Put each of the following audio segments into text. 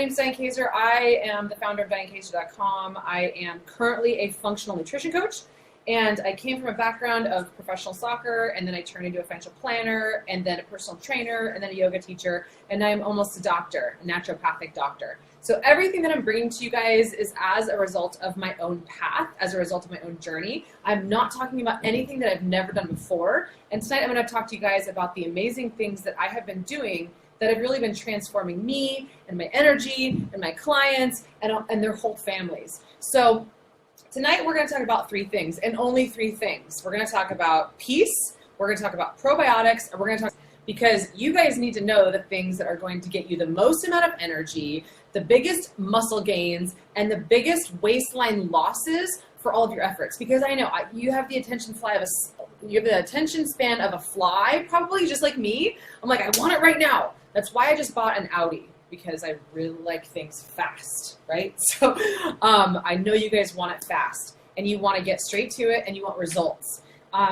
name's Diane Kaiser. I am the founder of DianeKaiser.com. I am currently a functional nutrition coach, and I came from a background of professional soccer, and then I turned into a financial planner, and then a personal trainer, and then a yoga teacher, and now I'm almost a doctor, a naturopathic doctor. So everything that I'm bringing to you guys is as a result of my own path, as a result of my own journey. I'm not talking about anything that I've never done before, and tonight I'm going to talk to you guys about the amazing things that I have been doing that have really been transforming me and my energy and my clients and their whole families. So tonight we're going to talk about three things, and only three things. We're going to talk about peace, we're going to talk about probiotics, and we're going to talk, because you guys need to know the things that are going to get you the most amount of energy, the biggest muscle gains, and the biggest waistline losses for all of your efforts. Because I know you have the attention span of a fly, probably just like me. I'm like, I want it right now. That's why I just bought an Audi, because I really like things fast, right? So I know you guys want it fast, and you want to get straight to it, and you want results.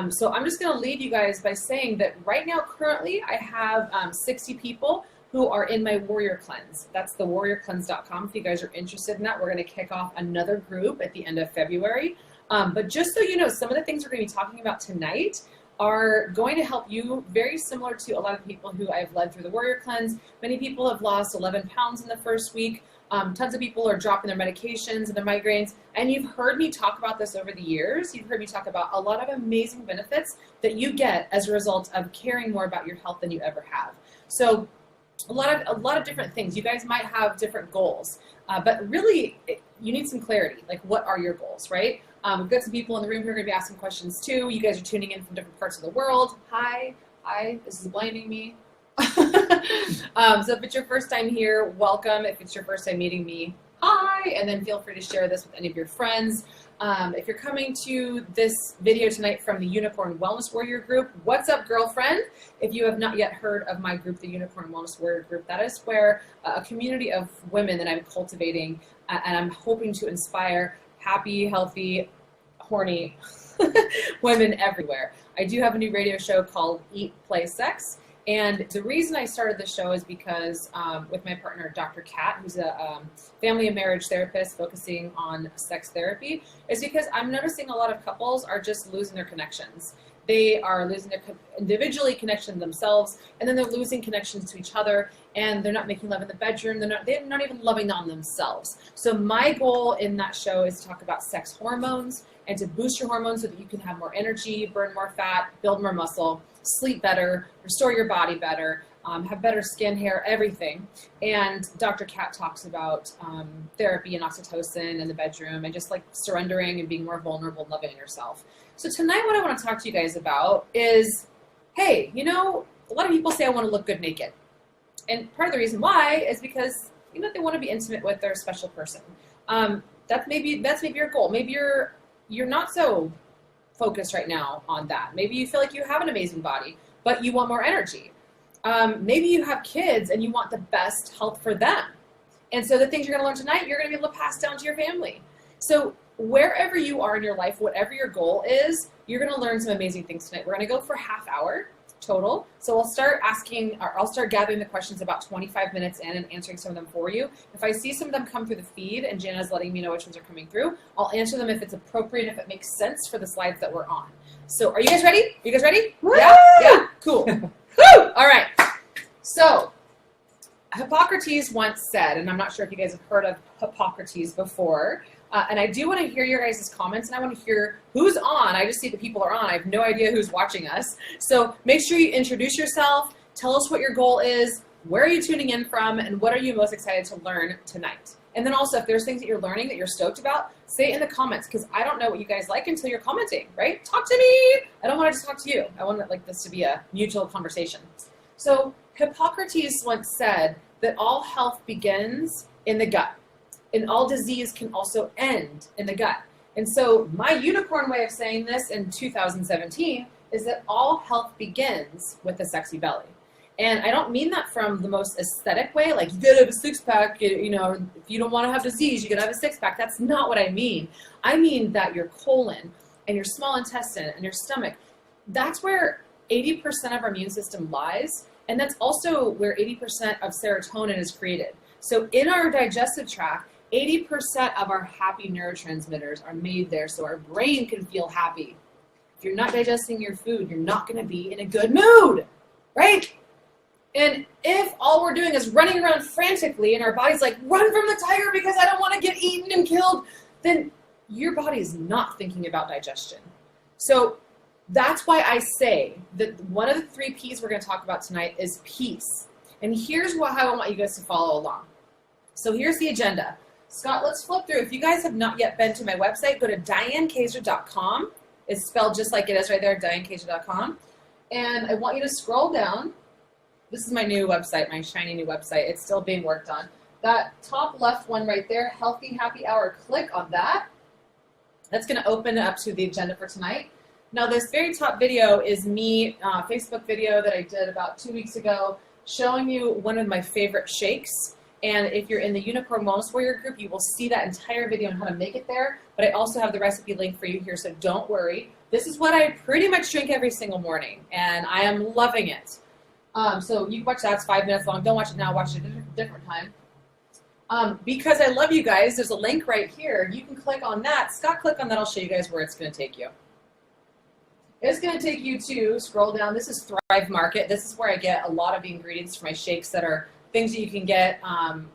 So I'm just going to leave you guys by saying that right now, currently, I have 60 people who are in my Warrior Cleanse. That's the warriorcleanse.com. If you guys are interested in that, we're going to kick off another group at the end of February. But just so you know, some of the things we're going to be talking about tonight are going to help you, very similar to a lot of the people who I've led through the Warrior Cleanse. Many people have lost 11 pounds in the first week. Tons of people are dropping their medications and their migraines. And you've heard me talk about this over the years. You've heard me talk about a lot of amazing benefits that you get as a result of caring more about your health than you ever have. So a lot of different things. You guys might have different goals, but really you need some clarity. Like, what are your goals, right? We've got some people in the room who are going to be asking questions too. You guys are tuning in from different parts of the world. Hi, this is blinding me. So if it's your first time here, welcome. If it's your first time meeting me, hi, and then feel free to share this with any of your friends. If you're coming to this video tonight from the Unicorn Wellness Warrior Group, what's up, girlfriend? If you have not yet heard of my group, the Unicorn Wellness Warrior Group, that is where a community of women that I'm cultivating, and I'm hoping to inspire happy, healthy, horny women everywhere. I do have a new radio show called Eat, Play, Sex. And the reason I started this show is because with my partner, Dr. Kat, who's a family and marriage therapist focusing on sex therapy, is because I'm noticing a lot of couples are just losing their connections. They are losing their individually connection to themselves, and then they're losing connections to each other, and they're not making love in the bedroom. They're not even loving on themselves. So my goal in that show is to talk about sex hormones and to boost your hormones so that you can have more energy, burn more fat, build more muscle, sleep better, restore your body better, have better skin, hair, everything. And Dr. Kat talks about therapy and oxytocin in the bedroom and just like surrendering and being more vulnerable and loving yourself. So tonight what I want to talk to you guys about is, hey, you know, a lot of people say I want to look good naked. And part of the reason why is because, you know, they want to be intimate with their special person. That's maybe your goal. Maybe you're not so focused right now on that. Maybe you feel like you have an amazing body, but you want more energy. Maybe you have kids and you want the best health for them. And so the things you're going to learn tonight, you're going to be able to pass down to your family. So wherever you are in your life, whatever your goal is, you're going to learn some amazing things tonight. We're going to go for half hour total. So I'll start gathering the questions about 25 minutes in and answering some of them for you. If I see some of them come through the feed and Jana's letting me know which ones are coming through, I'll answer them if it's appropriate, if it makes sense for the slides that we're on. So are you guys ready? You guys ready? Woo! Yeah? Cool. Woo! All right. So Hippocrates once said, and I'm not sure if you guys have heard of Hippocrates before, and I do want to hear your guys' comments, and I want to hear who's on. I just see that people are on. I have no idea who's watching us. So make sure you introduce yourself. Tell us what your goal is. Where are you tuning in from? And what are you most excited to learn tonight? And then also, if there's things that you're learning that you're stoked about, say it in the comments, because I don't know what you guys like until you're commenting, right? Talk to me. I don't want to just talk to you. I want this to be a mutual conversation. So Hippocrates once said that all health begins in the gut. And all disease can also end in the gut. And so my unicorn way of saying this in 2017 is that all health begins with a sexy belly. And I don't mean that from the most aesthetic way, like you gotta have a six-pack, you know, if you don't want to have disease, you gotta have a six-pack. That's not what I mean. I mean that your colon and your small intestine and your stomach, that's where 80% of our immune system lies. And that's also where 80% of serotonin is created. So in our digestive tract, 80% of our happy neurotransmitters are made there so our brain can feel happy. If you're not digesting your food, you're not going to be in a good mood, right? And if all we're doing is running around frantically and our body's like, run from the tiger because I don't want to get eaten and killed, then your body is not thinking about digestion. So that's why I say that one of the 3 P's we're going to talk about tonight is peace. And here's how I want you guys to follow along. So here's the agenda. Scott, let's flip through. If you guys have not yet been to my website, go to dianekaiser.com. It's spelled just like it is right there, dianekaiser.com. And I want you to scroll down. This is my new website, my shiny new website. It's still being worked on. That top left one right there, Healthy Happy Hour, click on that. That's going to open up to the agenda for tonight. Now, this very top video is me, Facebook video that I did about 2 weeks ago, showing you one of my favorite shakes. And if you're in the Unicorn Wellness Warrior group, you will see that entire video on how to make it there. But I also have the recipe link for you here, so don't worry. This is what I pretty much drink every single morning, and I am loving it. So you can watch that. It's 5 minutes long. Don't watch it now. Watch it at a different time. Because I love you guys, there's a link right here. You can click on that. Scott, click on that. I'll show you guys where it's going to take you. It's going to take you to, scroll down. This is Thrive Market. This is where I get a lot of the ingredients for my shakes that are things that you can get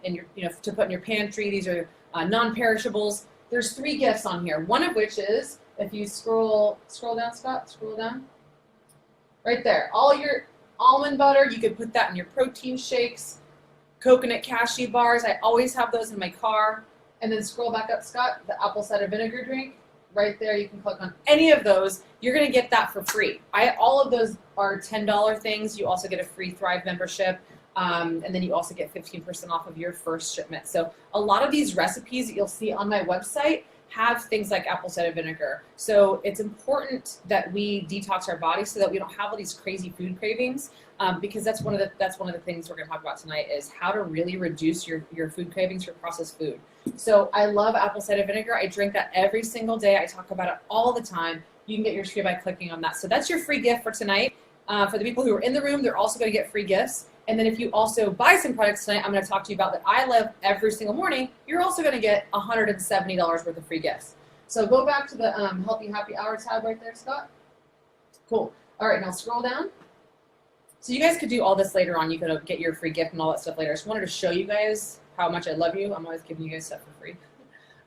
in your, to put in your pantry. These are non-perishables. There's 3 gifts on here. One of which is, if you scroll down, Scott, scroll down. Right there. All your almond butter, you could put that in your protein shakes. Coconut cashew bars, I always have those in my car. And then scroll back up, Scott, the apple cider vinegar drink. Right there, you can click on any of those. You're going to get that for free. All of those are $10 things. You also get a free Thrive membership. And then you also get 15% off of your first shipment. So a lot of these recipes that you'll see on my website have things like apple cider vinegar. So it's important that we detox our body so that we don't have all these crazy food cravings, because that's one of the things we're going to talk about tonight is how to really reduce your food cravings for processed food. So I love apple cider vinegar. I drink that every single day. I talk about it all the time. You can get yours free by clicking on that. So that's your free gift for tonight. For the people who are in the room, they're also going to get free gifts. And then if you also buy some products tonight, I'm going to talk to you about that I love every single morning. You're also going to get $170 worth of free gifts. So go back to the Healthy Happy Hour tab right there, Scott. Cool. All right, now scroll down. So you guys could do all this later on. You could get your free gift and all that stuff later. I just wanted to show you guys how much I love you. I'm always giving you guys stuff for free.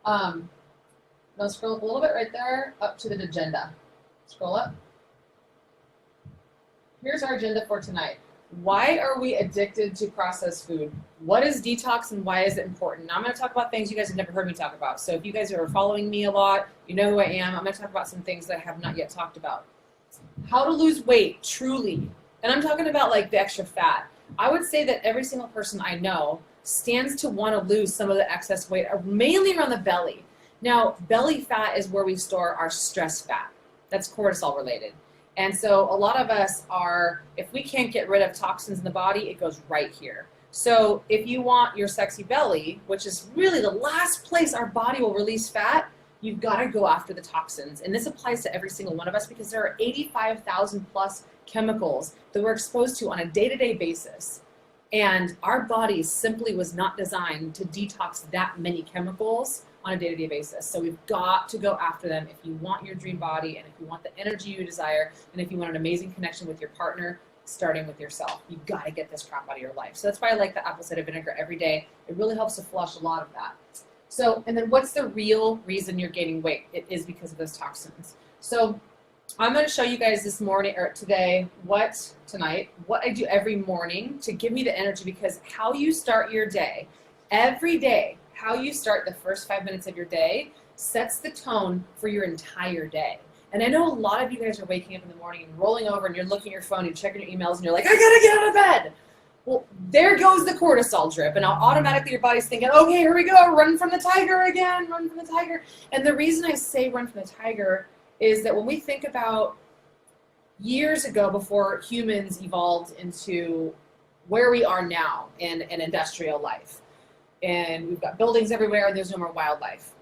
Now scroll up a little bit right there, up to the agenda. Scroll up. Here's our agenda for tonight. Why are we addicted to processed food? What is detox and why is it important? Now I'm going to talk about things you guys have never heard me talk about. So if you guys are following me a lot, you know who I am. I'm going to talk about some things that I have not yet talked about. How to lose weight, truly. And I'm talking about like the extra fat. I would say that every single person I know stands to want to lose some of the excess weight, mainly around the belly. Now, belly fat is where we store our stress fat. That's cortisol related. And so a lot of us are, if we can't get rid of toxins in the body, it goes right here. So if you want your sexy belly, which is really the last place our body will release fat, you've got to go after the toxins. And this applies to every single one of us because there are 85,000 plus chemicals that we're exposed to on a day-to-day basis. And our body simply was not designed to detox that many chemicals on a day-to-day basis. So we've got to go after them if you want your dream body and if you want the energy you desire and if you want an amazing connection with your partner, starting with yourself. You've got to get this crap out of your life. So that's why I like the apple cider vinegar every day. It really helps to flush a lot of that. So, and then what's the real reason you're gaining weight? It is because of those toxins. So I'm going to show you guys this morning or today, what I do every morning to give me the energy, because how you start your day, every day, how you start the first 5 minutes of your day sets the tone for your entire day. And I know a lot of you guys are waking up in the morning and rolling over and you're looking at your phone and checking your emails and you're like, I gotta get out of bed. Well, there goes the cortisol drip, and now automatically your body's thinking, okay, here we go, run from the tiger again, run from the tiger. And the reason I say run from the tiger is that when we think about years ago, before humans evolved into where we are now in an industrial life, and we've got buildings everywhere and there's no more wildlife.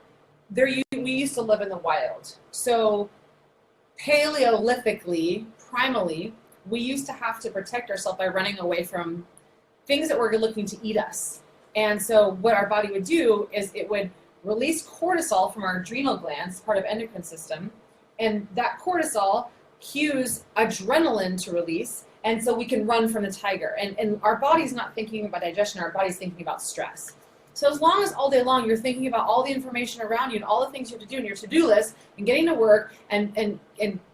We used to live in the wild. So paleolithically, primally, we used to have to protect ourselves by running away from things that were looking to eat us. And so what our body would do is it would release cortisol from our adrenal glands, part of endocrine system, and that cortisol cues adrenaline to release, and so we can run from the tiger. And our body's not thinking about digestion, our body's thinking about stress. So as long as all day long you're thinking about all the information around you and all the things you have to do in your to-do list and getting to work and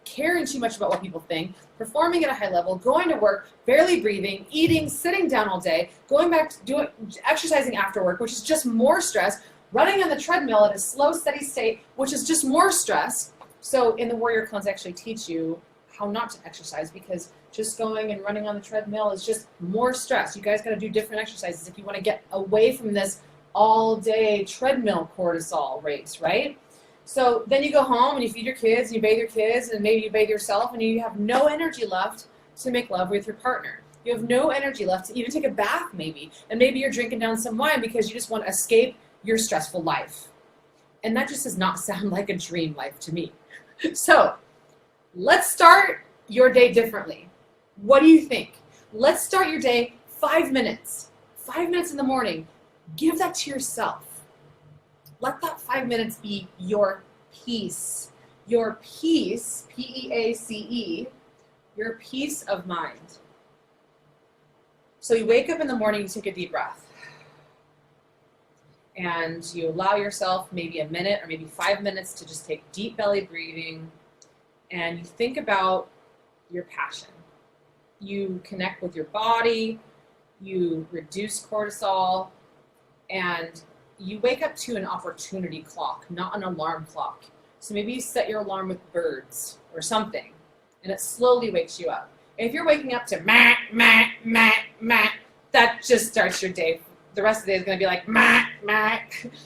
caring too much about what people think, performing at a high level, going to work, barely breathing, eating, sitting down all day, going back to exercising after work, which is just more stress, running on the treadmill at a slow, steady state, which is just more stress. So in the Warrior Cleanse, I actually teach you how not to exercise, because just going and running on the treadmill is just more stress. You guys got to do different exercises if you want to get away from this all-day treadmill cortisol race, right? So then you go home and you feed your kids, and you bathe your kids, and maybe you bathe yourself, and you have no energy left to make love with your partner. You have no energy left to even take a bath maybe, and maybe you're drinking down some wine because you just want to escape your stressful life. And that just does not sound like a dream life to me. So let's start your day differently. What do you think? Let's start your day 5 minutes. 5 minutes in the morning. Give that to yourself. Let that 5 minutes be your peace. Your peace, P-E-A-C-E, your peace of mind. So you wake up in the morning, you take a deep breath. And you allow yourself maybe a minute or maybe 5 minutes to just take deep belly breathing. And you think about your passion. You connect with your body. You reduce cortisol. And you wake up to an opportunity clock, not an alarm clock. So maybe you set your alarm with birds or something, and it slowly wakes you up. And if you're waking up to meh, meh, meh, meh, that just starts your day. The rest of the day is going to be like meh, meh.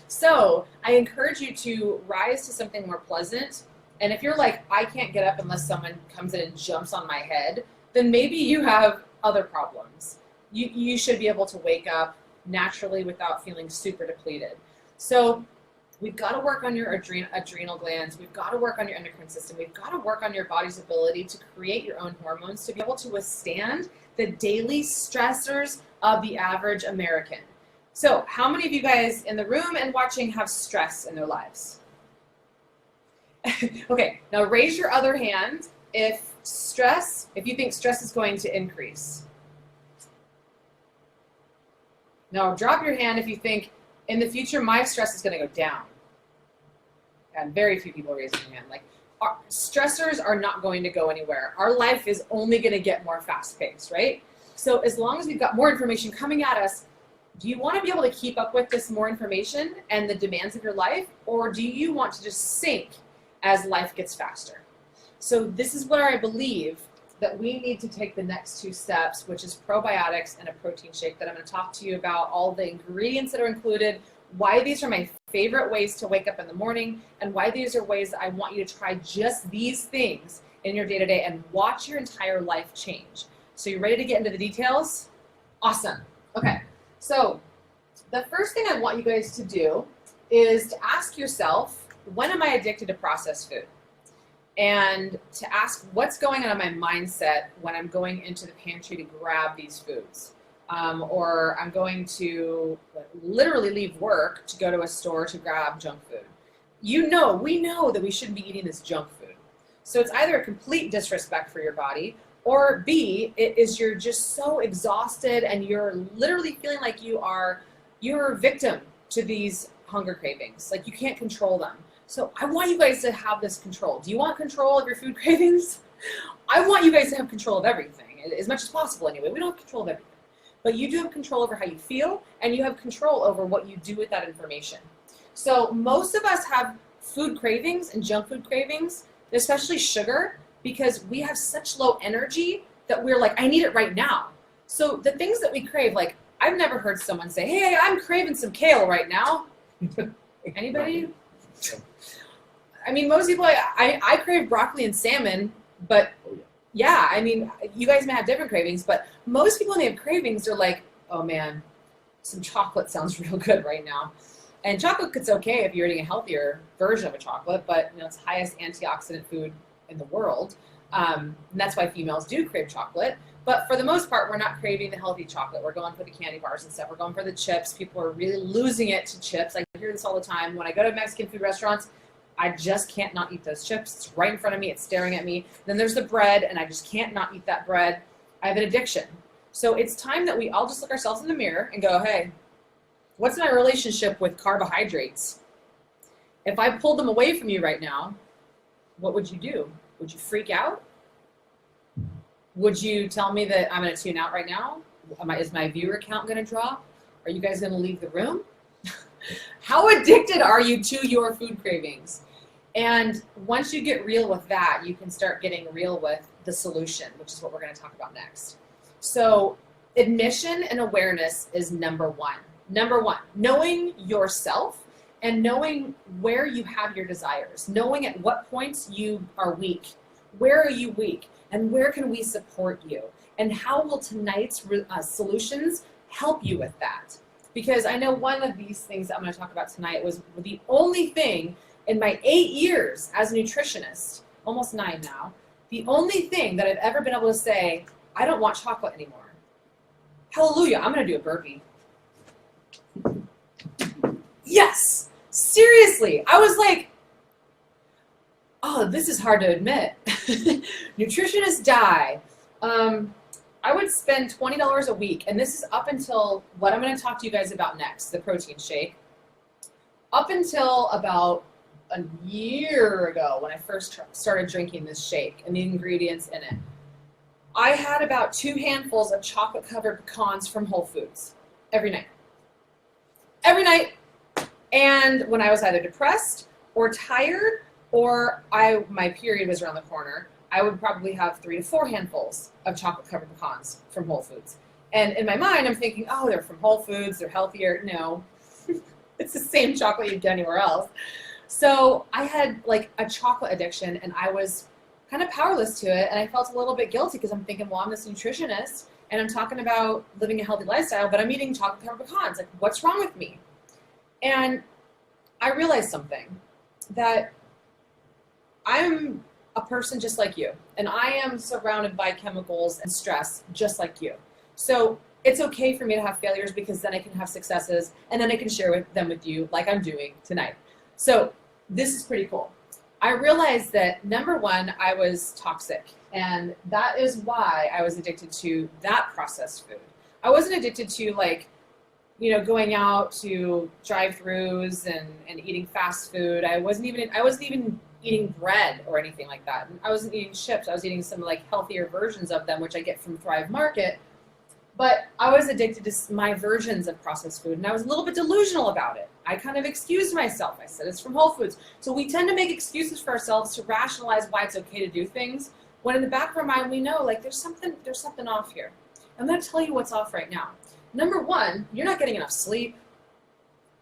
So I encourage you to rise to something more pleasant. And if you're like, I can't get up unless someone comes in and jumps on my head, then maybe you have other problems. You should be able to wake up naturally without feeling super depleted. So we've got to work on your adrenal glands. We've got to work on your endocrine system. We've got to work on your body's ability to create your own hormones to be able to withstand the daily stressors of the average American. So how many of you guys in the room and watching have stress in their lives? Okay, now raise your other hand if you think stress is going to increase. Now drop your hand if you think, in the future, my stress is going to go down. And very few people raise their hand. Like, our stressors are not going to go anywhere. Our life is only going to get more fast-paced, right? So as long as we've got more information coming at us, do you want to be able to keep up with this more information and the demands of your life, or do you want to just sink as life gets faster? So this is where I believe that we need to take the next 2 steps, which is probiotics and a protein shake that I'm going to talk to you about, all the ingredients that are included, why these are my favorite ways to wake up in the morning, and why these are ways that I want you to try just these things in your day-to-day and watch your entire life change. So you ready to get into the details? Awesome. Okay, so the first thing I want you guys to do is to ask yourself, when am I addicted to processed food? And to ask what's going on in my mindset when I'm going into the pantry to grab these foods. Or I'm going to literally leave work to go to a store to grab junk food. We know that we shouldn't be eating this junk food. So it's either a complete disrespect for your body, or B, it is you're just so exhausted and you're literally feeling like you're a victim to these hunger cravings. Like you can't control them. So I want you guys to have this control. Do you want control of your food cravings? I want you guys to have control of everything, as much as possible anyway. We don't have control of everything. But you do have control over how you feel, and you have control over what you do with that information. So most of us have food cravings and junk food cravings, especially sugar, because we have such low energy that we're like, I need it right now. So the things that we crave, like I've never heard someone say, hey, I'm craving some kale right now. Anybody? I mean, most people, I crave broccoli and salmon, but yeah, I mean, you guys may have different cravings, but most people when they have cravings, they're like, oh man, some chocolate sounds real good right now. And chocolate's okay if you're eating a healthier version of a chocolate, but it's the highest antioxidant food in the world. And that's why females do crave chocolate. But for the most part, we're not craving the healthy chocolate. We're going for the candy bars and stuff. We're going for the chips. People are really losing it to chips. I hear this all the time. When I go to Mexican food restaurants, I just can't not eat those chips. It's right in front of me. It's staring at me. Then there's the bread, and I just can't not eat that bread. I have an addiction. So it's time that we all just look ourselves in the mirror and go, hey, what's my relationship with carbohydrates? If I pulled them away from you right now, what would you do? Would you freak out? Would you tell me that I'm going to tune out right now? Is my viewer count going to drop? Are you guys going to leave the room? How addicted are you to your food cravings? And once you get real with that, you can start getting real with the solution, which is what we're going to talk about next. So admission and awareness is number one. Number one, knowing yourself and knowing where you have your desires, knowing at what points you are weak. Where are you weak? And where can we support you? And how will tonight's solutions help you with that? Because I know one of these things that I'm going to talk about tonight was the only thing in my 8 years as a nutritionist, almost 9 now, the only thing that I've ever been able to say, I don't want chocolate anymore. Hallelujah, I'm going to do a burpee. Yes, seriously. I was like, oh, this is hard to admit. Nutritionists die. I would spend $20 a week, and this is up until what I'm going to talk to you guys about next, the protein shake. Up until about a year ago when I first started drinking this shake and the ingredients in it, I had about 2 handfuls of chocolate-covered pecans from Whole Foods every night. Every night. And when I was either depressed or tired or my period was around the corner, I would probably have 3 to 4 handfuls of chocolate-covered pecans from Whole Foods. And in my mind, I'm thinking, oh, they're from Whole Foods, they're healthier. No, it's the same chocolate you'd get anywhere else. So I had like a chocolate addiction, and I was kind of powerless to it, and I felt a little bit guilty because I'm thinking, well, I'm this nutritionist, and I'm talking about living a healthy lifestyle, but I'm eating chocolate-covered pecans. Like, what's wrong with me? And I realized something, that I'm a person just like you, and I am surrounded by chemicals and stress just like you. So it's okay for me to have failures, because then I can have successes, and then I can share them with you like I'm doing tonight. So this is pretty cool. I realized that, number one, I was toxic, and that is why I was addicted to that processed food. I wasn't addicted to, like, you know, going out to drive-thrus and eating fast food. I wasn't even eating bread or anything like that. I wasn't eating chips. I was eating some like healthier versions of them, which I get from Thrive Market. But I was addicted to my versions of processed food, and I was a little bit delusional about it. I kind of excused myself. I said it's from Whole Foods. So we tend to make excuses for ourselves to rationalize why it's okay to do things, when in the back of our mind we know, like, there's something off here. I'm going to tell you what's off right now. Number one, you're not getting enough sleep.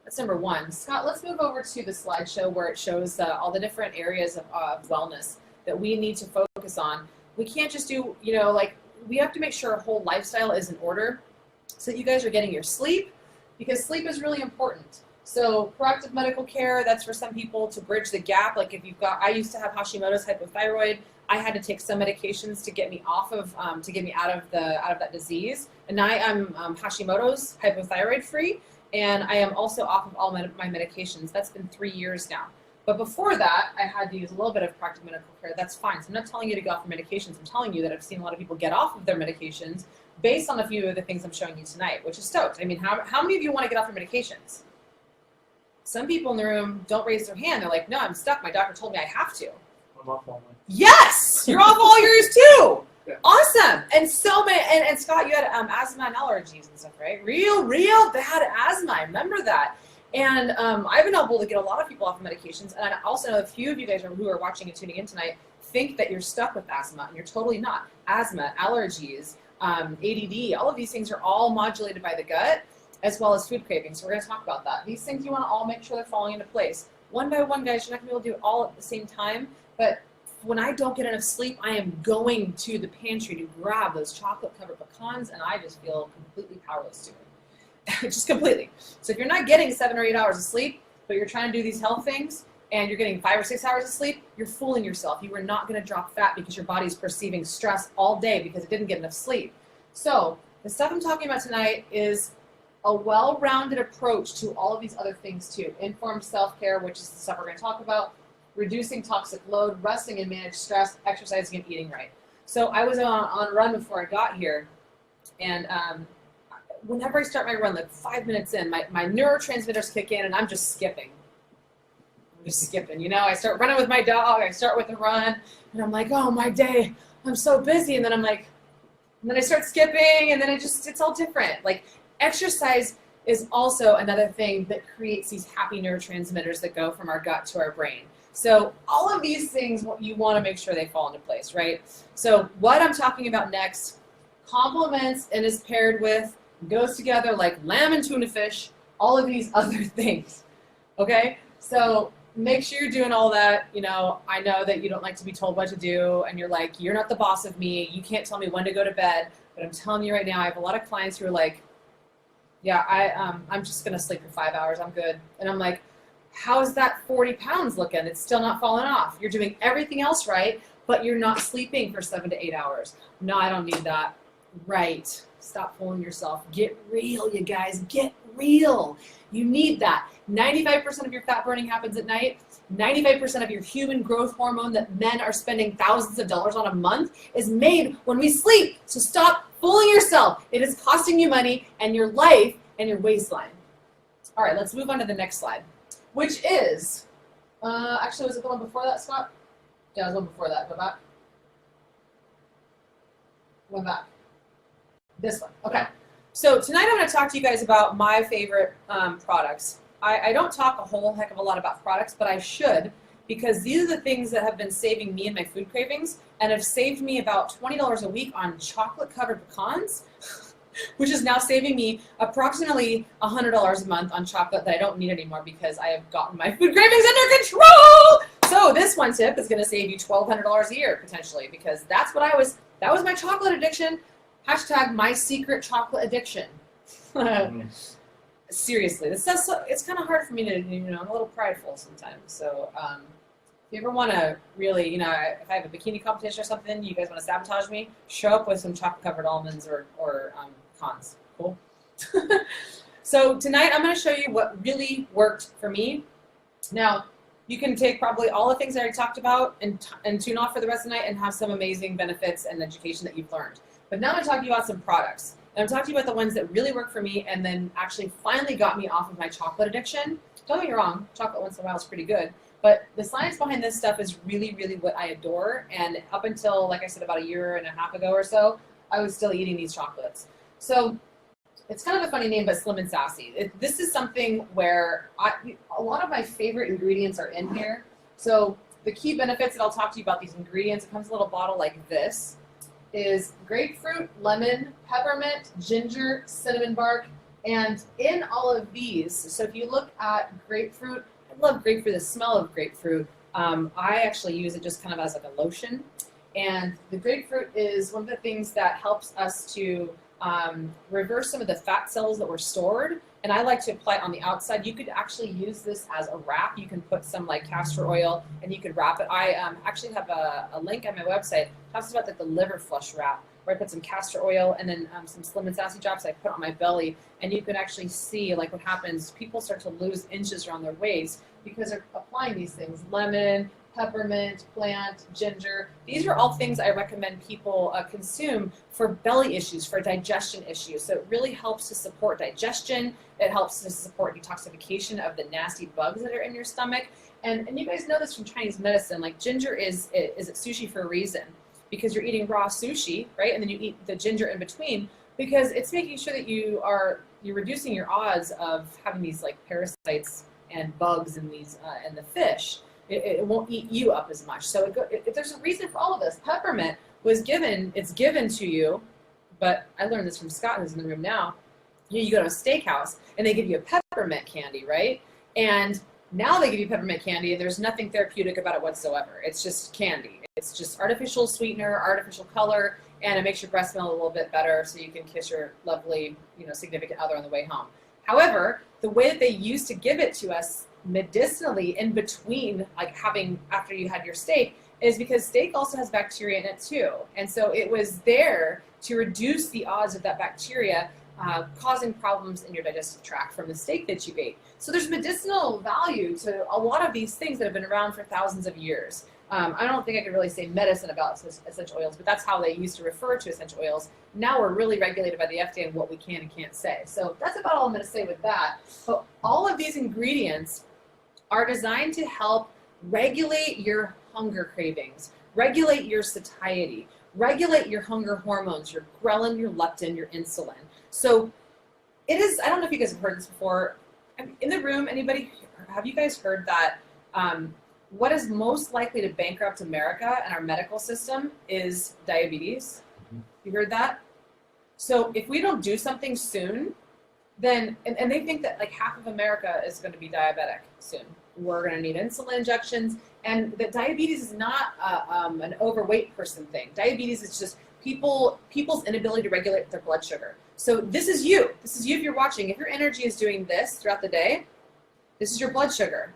That's number one. Scott, let's move over to the slideshow where it shows all the different areas of wellness that we need to focus on. We can't just do, you know, like, we have to make sure our whole lifestyle is in order so that you guys are getting your sleep, because sleep is really important. So proactive medical care, that's for some people to bridge the gap. Like, if you've got, I used to have Hashimoto's hypothyroid. I had to take some medications to get me off of, to get me out of that disease. And now I'm Hashimoto's hypothyroid free, and I am also off of all my medications. That's been 3 years now. But before that, I had to use a little bit of proactive medical care. That's fine. So I'm not telling you to go off your medications. I'm telling you that I've seen a lot of people get off of their medications based on a few of the things I'm showing you tonight, which is stoked. I mean, how many of you want to get off your medications? Some people in the room don't raise their hand. They're like, no, I'm stuck. My doctor told me I have to. I'm off all mine. Yes! You're off all yours too! Yeah. Awesome! And so many, and Scott, you had asthma and allergies and stuff, right? Real bad asthma. I remember that. And I've been able to get a lot of people off of medications, and I also know a few of you guys who are watching and tuning in tonight think that you're stuck with asthma, and you're totally not. Asthma, allergies, ADD, all of these things are all modulated by the gut, as well as food cravings. So we're going to talk about that. These things you want to all make sure they're falling into place. One by one, guys, you're not going to be able to do it all at the same time, but when I don't get enough sleep, I am going to the pantry to grab those chocolate-covered pecans, and I just feel completely powerless to it. Just completely. So if you're not getting 7 or 8 hours of sleep, but you're trying to do these health things, and you're getting 5 or 6 hours of sleep, you're fooling yourself. You are not going to drop fat because your body's perceiving stress all day because it didn't get enough sleep. So the stuff I'm talking about tonight is a well-rounded approach to all of these other things too. Informed self-care, which is the stuff we're going to talk about, reducing toxic load, resting and manage stress, exercising and eating right. So I was on a run before I got here, and whenever I start my run, like 5 minutes in, my neurotransmitters kick in and I'm just skipping. You know, I start running with my dog, I start with a run, and I'm like, oh, my day, I'm so busy. And then I'm like, and then I start skipping, and then it's all different. Like, exercise is also another thing that creates these happy neurotransmitters that go from our gut to our brain. So all of these things, you want to make sure they fall into place, right? So what I'm talking about next complements and is paired with, goes together like lamb and tuna fish, all of these other things, okay? So make sure you're doing all that. You know, I know that you don't like to be told what to do, and you're like, you're not the boss of me. You can't tell me when to go to bed. But I'm telling you right now, I have a lot of clients who are like, yeah, I'm just going to sleep for 5 hours. I'm good. And I'm like, how's that 40 pounds looking? It's still not falling off. You're doing everything else right, but you're not sleeping for 7 to 8 hours. No, I don't need that. Right. Stop fooling yourself. Get real, you guys. Get real. You need that. 95% of your fat burning happens at night. 95% of your human growth hormone that men are spending thousands of dollars on a month is made when we sleep. So stop fooling yourself. It is costing you money and your life and your waistline. All right, let's move on to the next slide, which is, actually, was it the one before that, Scott? Yeah, it was the one before that. Go back. One back. This one. Okay. So tonight I'm going to talk to you guys about my favorite products. I don't talk a whole heck of a lot about products, but I should, because these are the things that have been saving me and my food cravings and have saved me about $20 a week on chocolate-covered pecans, which is now saving me approximately $100 a month on chocolate that I don't need anymore because I have gotten my food cravings under control. So this one tip is going to save you $1,200 a year potentially, because that's what that was my chocolate addiction. Hashtag my secret chocolate addiction. Seriously, it's kind of hard for me to, I'm a little prideful sometimes. So if you ever want to really, if I have a bikini competition or something, you guys want to sabotage me, show up with some chocolate-covered almonds or pecans. Cool? So tonight I'm going to show you what really worked for me. Now, you can take probably all the things that I talked about and tune off for the rest of the night and have some amazing benefits and education that you've learned. But now I'm going to talk to you about some products. And I'm talking to you about the ones that really work for me and then actually finally got me off of my chocolate addiction. Don't get me wrong, chocolate once in a while is pretty good. But the science behind this stuff is really, really what I adore. And up until, like I said, about a year and a half ago or so, I was still eating these chocolates. So it's kind of a funny name, but Slim and Sassy. This is something where a lot of my favorite ingredients are in here. So the key benefits that I'll talk to you about these ingredients, it comes in a little bottle like this, is grapefruit, lemon, peppermint, ginger, cinnamon bark, and in all of these, so if you look at grapefruit, I love grapefruit, the smell of grapefruit. I actually use it just kind of as like a lotion, and the grapefruit is one of the things that helps us to reverse some of the fat cells that were stored, and I like to apply it on the outside. You could actually use this as a wrap. You can put some like castor oil and you could wrap it. I actually have a link on my website that talks about like the liver flush wrap, where I put some castor oil and then some Slim and Sassy drops I put on my belly, and you can actually see like what happens. People start to lose inches around their waist because they're applying these things. Lemon, peppermint, plant, ginger. These are all things I recommend people consume for belly issues, for digestion issues. So it really helps to support digestion. It helps to support detoxification of the nasty bugs that are in your stomach. And you guys know this from Chinese medicine, like ginger is at sushi for a reason, because you're eating raw sushi, right? And then you eat the ginger in between, because it's making sure that you're reducing your odds of having these like parasites and bugs in these in the fish. It won't eat you up as much. So there's a reason for all of this. Peppermint it's given to you, but I learned this from Scott, who's in the room now. You go to a steakhouse and they give you a peppermint candy, right? And now they give you peppermint candy and there's nothing therapeutic about it whatsoever. It's just candy. It's just artificial sweetener, artificial color, and it makes your breath smell a little bit better so you can kiss your lovely, significant other on the way home. However, the way that they used to give it to us medicinally in between, like having after you had your steak, is because steak also has bacteria in it too. And so it was there to reduce the odds of that bacteria causing problems in your digestive tract from the steak that you ate. So there's medicinal value to a lot of these things that have been around for thousands of years. I don't think I could really say medicine about essential oils, but that's how they used to refer to essential oils. Now we're really regulated by the FDA on what we can and can't say. So that's about all I'm going to say with that. But all of these ingredients are designed to help regulate your hunger cravings, regulate your satiety, regulate your hunger hormones, your ghrelin, your leptin, your insulin. So it is, I don't know if you guys have heard this before. In the room, anybody, have you guys heard that what is most likely to bankrupt America and our medical system is diabetes? You heard that? So if we don't do something soon, then, and they think that like half of America is going to be diabetic soon. We're going to need insulin injections, and that diabetes is not an overweight person thing. Diabetes is just people's inability to regulate their blood sugar. So this is you. This is you if you're watching. If your energy is doing this throughout the day, this is your blood sugar.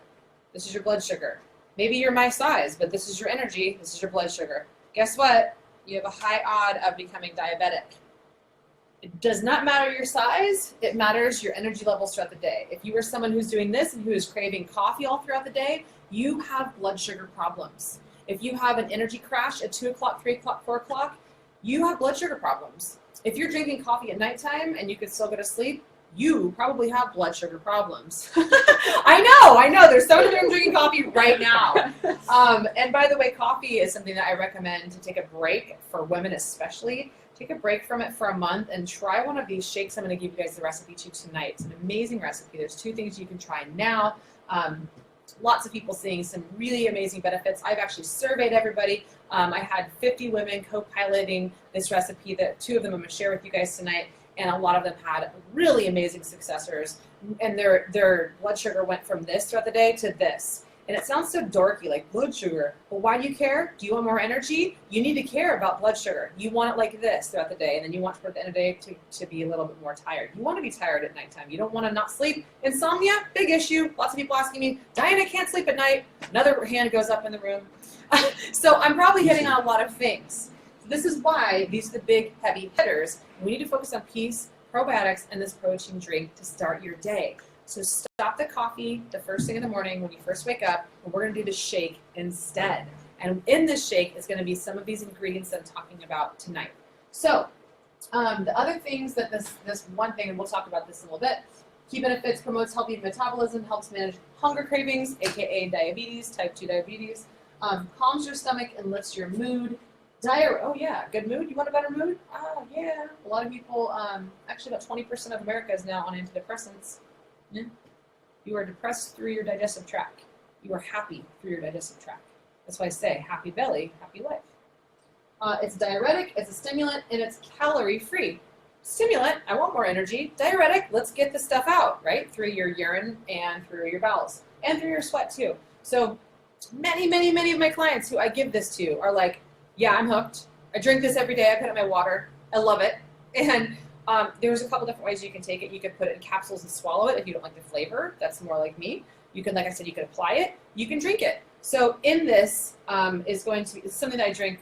This is your blood sugar. Maybe you're my size, but this is your energy. This is your blood sugar. Guess what? You have a high odd of becoming diabetic. It does not matter your size. It matters your energy levels throughout the day. If you are someone who's doing this and who is craving coffee all throughout the day, you have blood sugar problems. If you have an energy crash at 2 o'clock, 3 o'clock, 4 o'clock, you have blood sugar problems. If you're drinking coffee at nighttime and you can still go to sleep, you probably have blood sugar problems. I know. There's someone in the room drinking coffee right now. And by the way, coffee is something that I recommend to take a break for women especially. Take a break from it for a month and try one of these shakes. I'm going to give you guys the recipe to tonight. It's an amazing recipe. There's 2 things you can try now. Lots of people seeing some really amazing benefits. I've actually surveyed everybody. I had 50 women co-piloting this recipe that 2 of them I'm going to share with you guys tonight. And a lot of them had really amazing successors. And their blood sugar went from this throughout the day to this. And it sounds so dorky, like blood sugar. Well, why do you care? Do you want more energy? You need to care about blood sugar. You want it like this throughout the day, and then you want toward the end of the day to be a little bit more tired. You want to be tired at nighttime. You don't want to not sleep. Insomnia, big issue. Lots of people asking me, Diane, I can't sleep at night. Another hand goes up in the room. So I'm probably hitting on a lot of things. This is why these are the big, heavy hitters. We need to focus on peace, probiotics, and this protein drink to start your day. So stop the coffee the first thing in the morning when you first wake up, and we're going to do the shake instead. And in this shake is going to be some of these ingredients that I'm talking about tonight. So the other things that this one thing, and we'll talk about this in a little bit, key benefits: promotes healthy metabolism, helps manage hunger cravings, aka diabetes, type 2 diabetes, calms your stomach and lifts your mood. Oh yeah, good mood. You want a better mood? Oh yeah. A lot of people, actually about 20% of America is now on antidepressants. Yeah. You are depressed through your digestive tract. You are happy through your digestive tract. That's why I say happy belly, happy life. It's diuretic, it's a stimulant, and it's calorie-free. Stimulant, I want more energy. Diuretic, let's get the stuff out, right? Through your urine and through your bowels and through your sweat too. So many of my clients who I give this to are like, yeah, I'm hooked. I drink this every day. I put it in my water. I love it. And there's a couple different ways you can take it. You could put it in capsules and swallow it if you don't like the flavor. That's more like me. You can, like I said, you could apply it. You can drink it. So in this is going to be something that I drink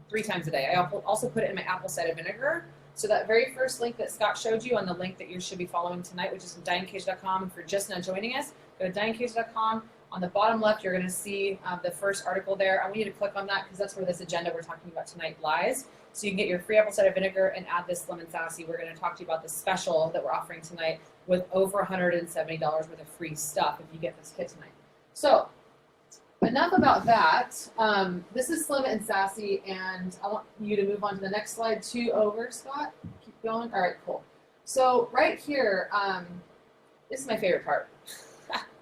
3 times a day. I also put it in my apple cider vinegar. So that very first link that Scott showed you on the link that you should be following tonight, which is from DianeCage.com. And for just now joining us, go to DianeCage.com. On the bottom left, you're going to see the first article there. I want you to click on that because that's where this agenda we're talking about tonight lies. So you can get your free apple cider vinegar and add this lemon sassy. We're going to talk to you about the special that we're offering tonight with over $170 worth of free stuff if you get this kit tonight. So enough about that. This is Slim and Sassy, and I want you to move on to the next slide. 2 over, Scott. Keep going. All right, cool. So right here, this is my favorite part.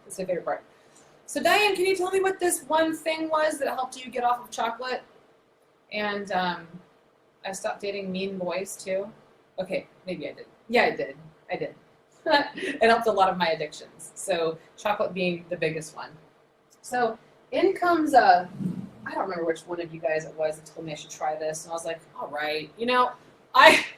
This is my favorite part. So Diane, can you tell me what this one thing was that helped you get off of chocolate? And I stopped dating mean boys too. Okay, maybe I did. Yeah, I did. It helped a lot of my addictions. So chocolate being the biggest one. So in comes I don't remember which one of you guys it was that told me I should try this, and I was like, all right,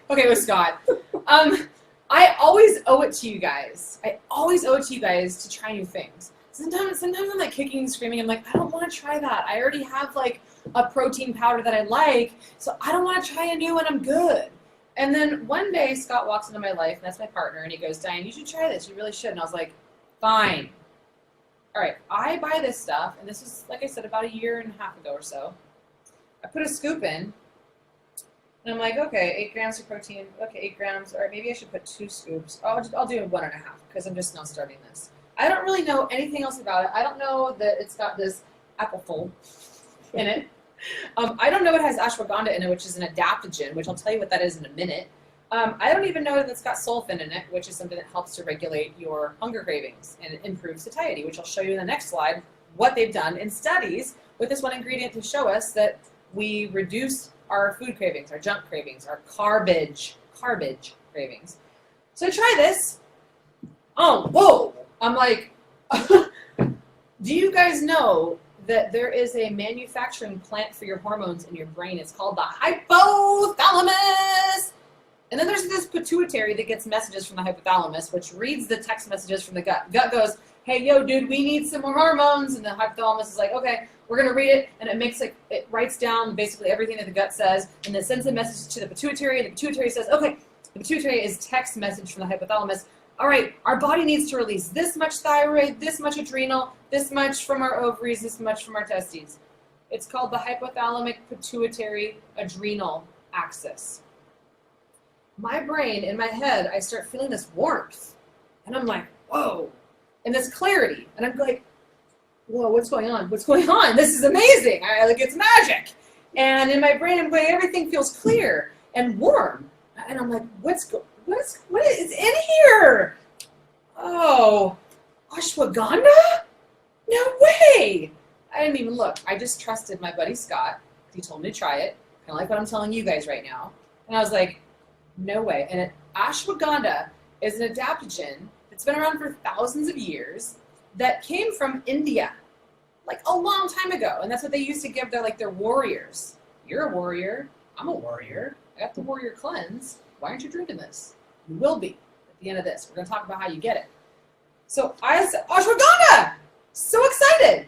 okay, it was Scott. I always owe it to you guys. I always owe it to you guys to try new things. Sometimes I'm like kicking and screaming. I'm like, I don't want to try that. I already have like a protein powder that I like, so I don't want to try a new one. I'm good. And then one day Scott walks into my life, and that's my partner, and he goes, Diane, you should try this. You really should. And I was like, fine. All right, I buy this stuff, and this was, like I said, about 1.5 years ago or so. I put a scoop in, and I'm like, okay, 8 grams of protein. Okay, 8 grams. All right, maybe I should put 2 scoops. I'll do 1.5 because I'm just now starting this. I don't really know anything else about it. I don't know that it's got this apple full in it. I don't know it has ashwagandha in it, which is an adaptogen, which I'll tell you what that is in a minute. I don't even know that it's got sulfin in it, which is something that helps to regulate your hunger cravings and it improves satiety, which I'll show you in the next slide, what they've done in studies with this one ingredient to show us that we reduce our food cravings, our junk cravings, our garbage cravings. So try this. Oh, whoa! I'm like, do you guys know that there is a manufacturing plant for your hormones in your brain? It's called the hypothalamus. And then there's this pituitary that gets messages from the hypothalamus, which reads the text messages from the gut. Gut goes, hey, yo, dude, we need some more hormones. And the hypothalamus is like, okay, we're going to read it. And it writes down basically everything that the gut says, and then sends a message to the pituitary. And the pituitary says, okay, the pituitary is text message from the hypothalamus. All right, our body needs to release this much thyroid, this much adrenal, this much from our ovaries, this much from our testes. It's called the hypothalamic pituitary adrenal axis. My brain, in my head, I start feeling this warmth. And I'm like, whoa. And this clarity. And I'm like, whoa, what's going on? What's going on? This is amazing. It's magic. And in my brain, I'm going, everything feels clear and warm. And I'm like, what is in here? Oh, ashwagandha? No way. I didn't even look. I just trusted my buddy Scott. He told me to try it, kind of like what I'm telling you guys right now. And I was like, no way. And ashwagandha is an adaptogen that's been around for thousands of years that came from India, like a long time ago. And that's what they used to give their warriors. You're a warrior. I'm a warrior. I got the warrior cleanse. Why aren't you drinking this? You will be at the end of this. We're going to talk about how you get it. So I said, ashwagandha! So excited.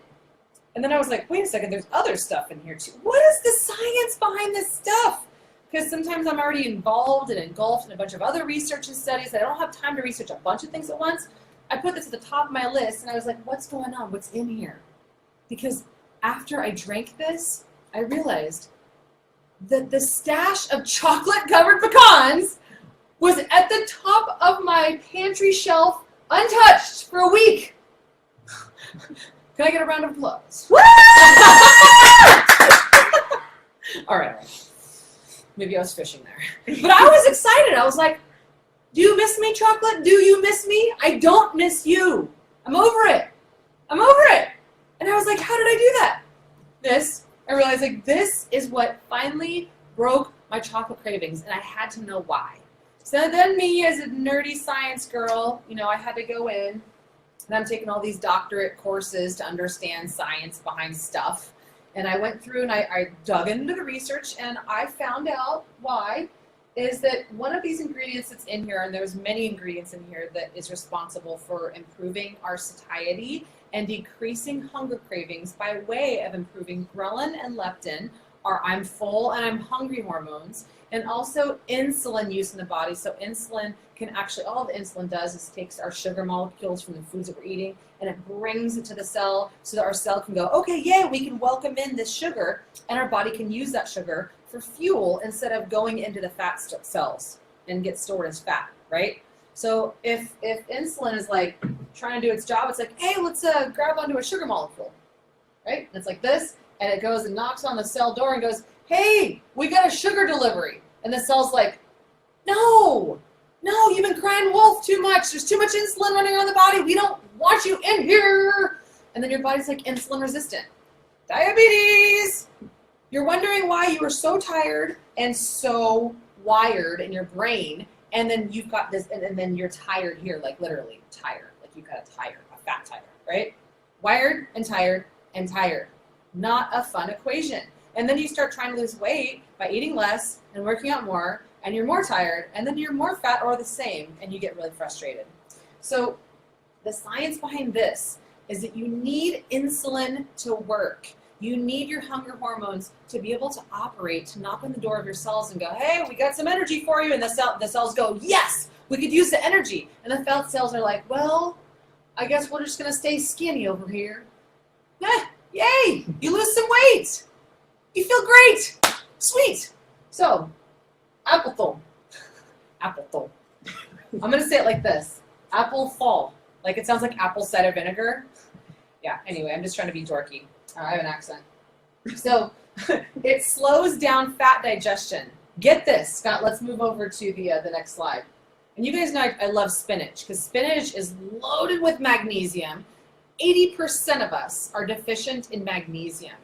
And then I was like, wait a second, there's other stuff in here too. What is the science behind this stuff? Because sometimes I'm already involved and engulfed in a bunch of other research and studies. I don't have time to research a bunch of things at once. I put this at the top of my list, and I was like, what's going on? What's in here? Because after I drank this, I realized that the stash of chocolate-covered pecans was at the top of my pantry shelf, untouched, for a week. Can I get a round of applause? All right. Maybe I was fishing there. But I was excited. I was like, do you miss me, chocolate? Do you miss me? I don't miss you. I'm over it. I'm over it. And I was like, how did I do that? I realized this is what finally broke my chocolate cravings, and I had to know why. So then me as a nerdy science girl, I had to go in, and I'm taking all these doctorate courses to understand science behind stuff. And I went through and I dug into the research, and I found out why is that one of these ingredients that's in here, and there's many ingredients in here, that is responsible for improving our satiety and decreasing hunger cravings by way of improving ghrelin and leptin, our I'm full and I'm hungry hormones, and also insulin use in the body. So insulin can actually, all the insulin does is takes our sugar molecules from the foods that we're eating, and it brings it to the cell so that our cell can go, okay, yeah, we can welcome in this sugar, and our body can use that sugar for fuel instead of going into the fat cells and get stored as fat, right? So if insulin is trying to do its job, it's like, hey, let's grab onto a sugar molecule, right? And it's like this, and it goes and knocks on the cell door and goes, hey, we got a sugar delivery. And the cell's like, no, you've been crying wolf too much. There's too much insulin running around the body. We don't want you in here. And then your body's like insulin resistant. Diabetes. You're wondering why you are so tired and so wired in your brain, and then you've got this, and then you're tired here, literally tired. You've got a fat tire, right? Wired and tired and tired. Not a fun equation. And then you start trying to lose weight by eating less and working out more, and you're more tired, and then you're more fat or the same, and you get really frustrated. So the science behind this is that you need insulin to work. You need your hunger hormones to be able to operate, to knock on the door of your cells and go, hey, we got some energy for you. And the cells go, yes, we could use the energy. And the fat cells are like, well, I guess we're just going to stay skinny over here. Yay, you lose some weight. You feel great. Sweet. So, apple. I'm going to say it like this. Apple fall. Like it sounds like apple cider vinegar. Yeah, anyway, I'm just trying to be dorky. I have an accent. So it slows down fat digestion. Get this, Scott, let's move over to the next slide. And you guys know I love spinach because spinach is loaded with magnesium. 80% of us are deficient in magnesium.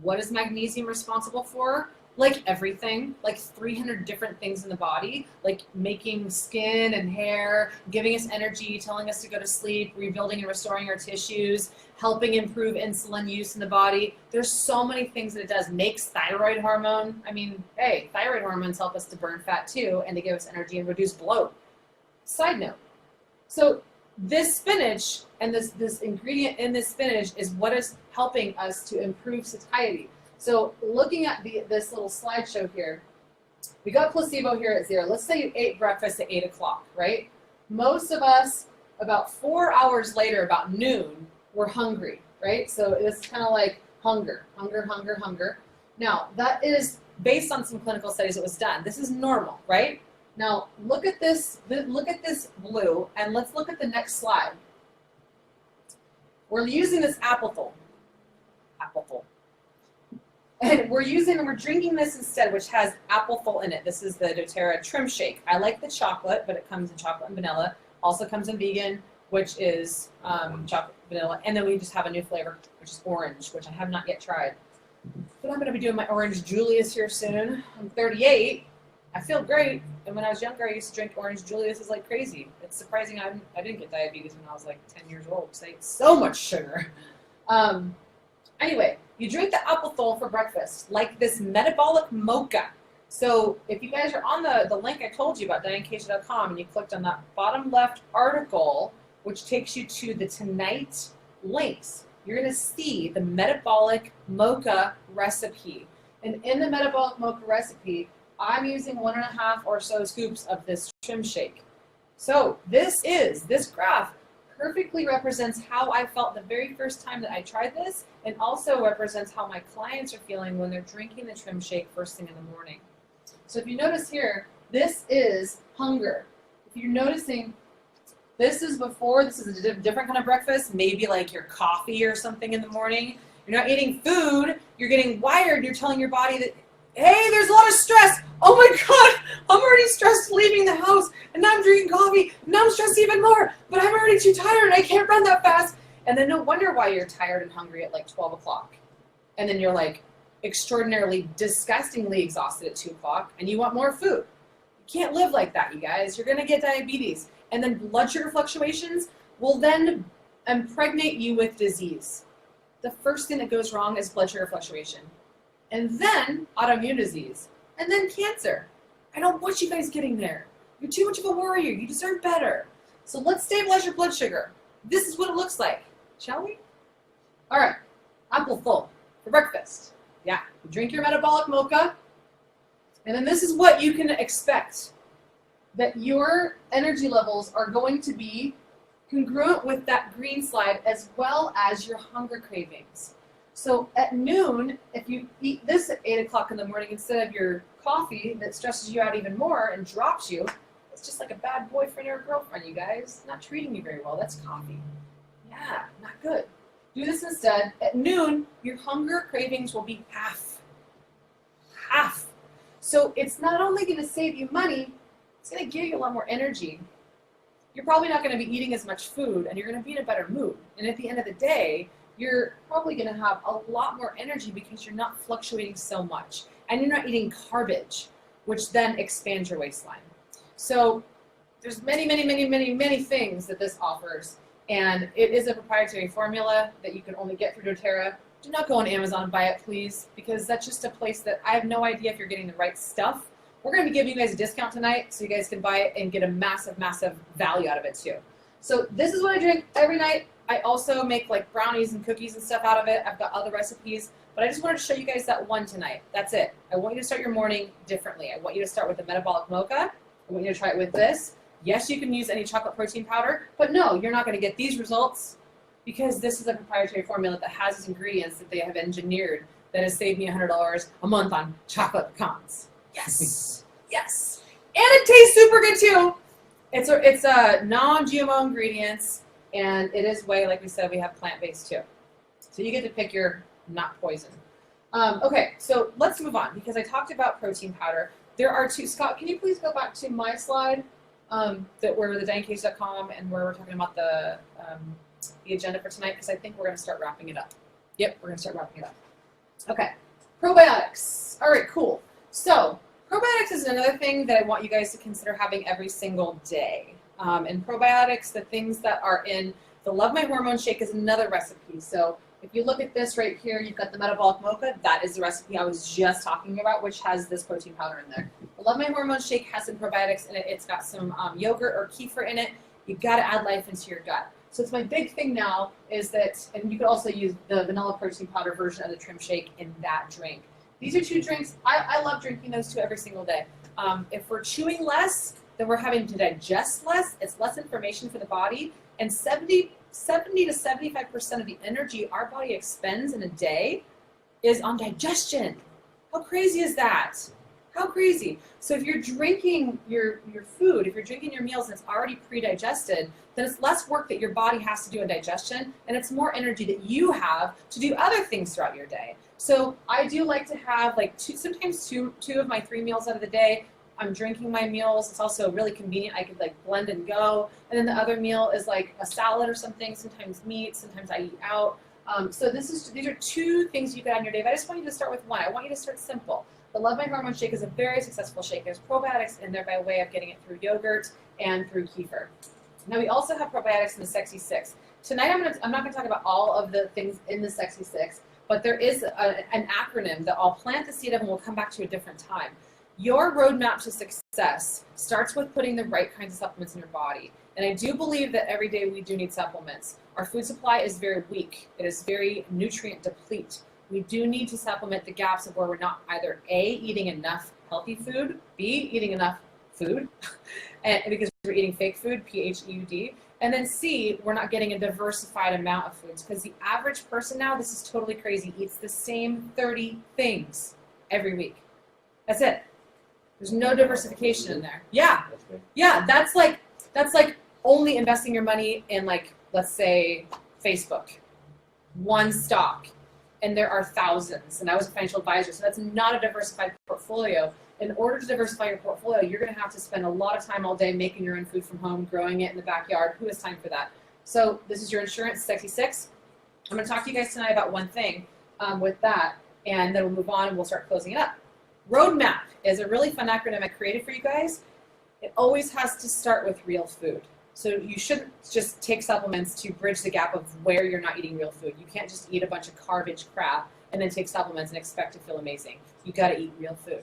What is magnesium responsible for? Like everything, like 300 different things in the body, like making skin and hair, giving us energy, telling us to go to sleep, rebuilding and restoring our tissues, helping improve insulin use in the body. There's so many things that it does. Makes thyroid hormone. I mean, hey, thyroid hormones help us to burn fat too and to give us energy and reduce bloat. Side note. So this spinach and this ingredient in this spinach is what is helping us to improve satiety. So looking at this little slideshow here, we got placebo here at 0. Let's say you ate breakfast at 8 o'clock, right? Most of us, about 4 hours later, about noon, we're hungry, right? So it's kind of like hunger. Now, that is based on some clinical studies that was done. This is normal, right? Now, look at this blue, and let's look at the next slide. We're using this apple. And we're drinking this instead, which has apple in it. This is the doTERRA Trim Shake. I like the chocolate, but it comes in chocolate and vanilla. Also comes in vegan, which is chocolate, vanilla. And then we just have a new flavor, which is orange, which I have not yet tried. But I'm going to be doing my Orange Julius here soon. I'm 38. I feel great. And when I was younger, I used to drink Orange Julius like crazy. It's surprising I didn't get diabetes when I was like 10 years old because I ate so much sugar. Anyway, you drink the apple for breakfast, like this metabolic mocha. So if you guys are on the link I told you about, DianeKasia.com, and you clicked on that bottom left article, which takes you to the Tonight links, you're going to see the metabolic mocha recipe. And in the metabolic mocha recipe, I'm using 1.5 or so scoops of this trim shake. So this graph perfectly represents how I felt the very first time that I tried this, and also represents how my clients are feeling when they're drinking the trim shake first thing in the morning. So if you notice here, this is hunger. If you're noticing, this is a different kind of breakfast, maybe like your coffee or something in the morning. You're not eating food, you're getting wired, you're telling your body that, hey, there's a lot of stress. Oh my God, I'm already stressed leaving the house, and now I'm drinking coffee, and now I'm stressed even more, but I'm already too tired and I can't run that fast. And then no wonder why you're tired and hungry at like 12 o'clock. And then you're like extraordinarily, disgustingly exhausted at 2 o'clock, and you want more food. You can't live like that, you guys. You're gonna get diabetes. And then blood sugar fluctuations will then impregnate you with disease. The first thing that goes wrong is blood sugar fluctuation. And then autoimmune disease. And then cancer. I don't want you guys getting there. You're too much of a warrior. You deserve better. So let's stabilize your blood sugar. This is what it looks like. Shall we? All right. Apple full for breakfast. Yeah. You drink your metabolic mocha. And then this is what you can expect. That your energy levels are going to be congruent with that green slide, as well as your hunger cravings. So at noon, if you eat this at 8 o'clock in the morning instead of your coffee that stresses you out even more and drops you, it's just like a bad boyfriend or a girlfriend, you guys. Not treating you very well. That's coffee. Yeah, not good. Do this instead. At noon, your hunger cravings will be half. Half. So it's not only going to save you money, it's going to give you a lot more energy. You're probably not going to be eating as much food, and you're going to be in a better mood. And at the end of the day, you're probably going to have a lot more energy because you're not fluctuating so much. And you're not eating garbage, which then expands your waistline. So there's many, many, many, many, many things that this offers. And it is a proprietary formula that you can only get through doTERRA. Do not go on Amazon and buy it, please, because that's just a place that I have no idea if you're getting the right stuff. We're going to be giving you guys a discount tonight so you guys can buy it and get a massive, massive value out of it too. So this is what I drink every night. I also make like brownies and cookies and stuff out of it. I've got other recipes, but I just wanted to show you guys that one tonight. That's it. I want you to start your morning differently. I want you to start with the metabolic mocha. I want you to try it with this. Yes, you can use any chocolate protein powder, but no, you're not going to get these results because this is a proprietary formula that has these ingredients that they have engineered that has saved me $100 a month on chocolate pecans. Yes, yes. And it tastes super good too. It's a non-GMO ingredients, and it is whey, like we said, we have plant-based too. So you get to pick your not poison. Okay, so let's move on because I talked about protein powder. There are two. Scott, can you please go back to my slide that where the dancase.com and where we're talking about the agenda for tonight, because I think we're going to start wrapping it up. Yep, we're going to start wrapping it up. Okay, probiotics. All right, cool. So probiotics is another thing that I want you guys to consider having every single day. And probiotics, the things that are in the Love My Hormone Shake is another recipe. So if you look at this right here, you've got the metabolic mocha. That is the recipe I was just talking about, which has this protein powder in there. The Love My Hormone Shake has some probiotics in it. It's got some yogurt or kefir in it. You've got to add life into your gut. So it's my big thing now is that, and you could also use the vanilla protein powder version of the Trim Shake in that drink. These are two drinks. I love drinking those two every single day. If we're chewing less, then we're having to digest less. It's less information for the body. And 70 to 75% of the energy our body expends in a day is on digestion. How crazy is that? How crazy? So if you're drinking your food, if you're drinking your meals and it's already pre-digested, then it's less work that your body has to do in digestion, and it's more energy that you have to do other things throughout your day. So I do like to have like sometimes two of my 3 meals out of the day. I'm drinking my meals. It's also really convenient. I could like blend and go. And then the other meal is like a salad or something, sometimes meat, sometimes I eat out. So these are 2 things you get on your day, but I just want you to start with one. I want you to start simple. The Love My Hormone Shake is a very successful shake. There's probiotics in there by way of getting it through yogurt and through kefir. Now we also have probiotics in the Sexy 6. Tonight I'm not going to talk about all of the things in the Sexy 6, but there is an acronym that I'll plant the seed of and we'll come back to a different time. Your roadmap to success starts with putting the right kinds of supplements in your body. And I do believe that every day we do need supplements. Our food supply is very weak. It is very nutrient deplete. We do need to supplement the gaps of where we're not either A, eating enough healthy food, B, eating enough food, and because we're eating fake food, PHEUD, and then C, we're not getting a diversified amount of foods because the average person now, this is totally crazy, eats the same 30 things every week. That's it. There's no diversification in there. Yeah, yeah, that's like only investing your money in like, let's say, Facebook, one stock. And there are thousands, and I was a financial advisor, so that's not a diversified portfolio. In order to diversify your portfolio, you're going to have to spend a lot of time all day making your own food from home, growing it in the backyard. Who has time for that? So this is your insurance, Sexy 6. I'm going to talk to you guys tonight about one thing with that, and then we'll move on and we'll start closing it up. Roadmap is a really fun acronym I created for you guys. It always has to start with real food. So you shouldn't just take supplements to bridge the gap of where you're not eating real food. You can't just eat a bunch of garbage crap and then take supplements and expect to feel amazing. You got to eat real food.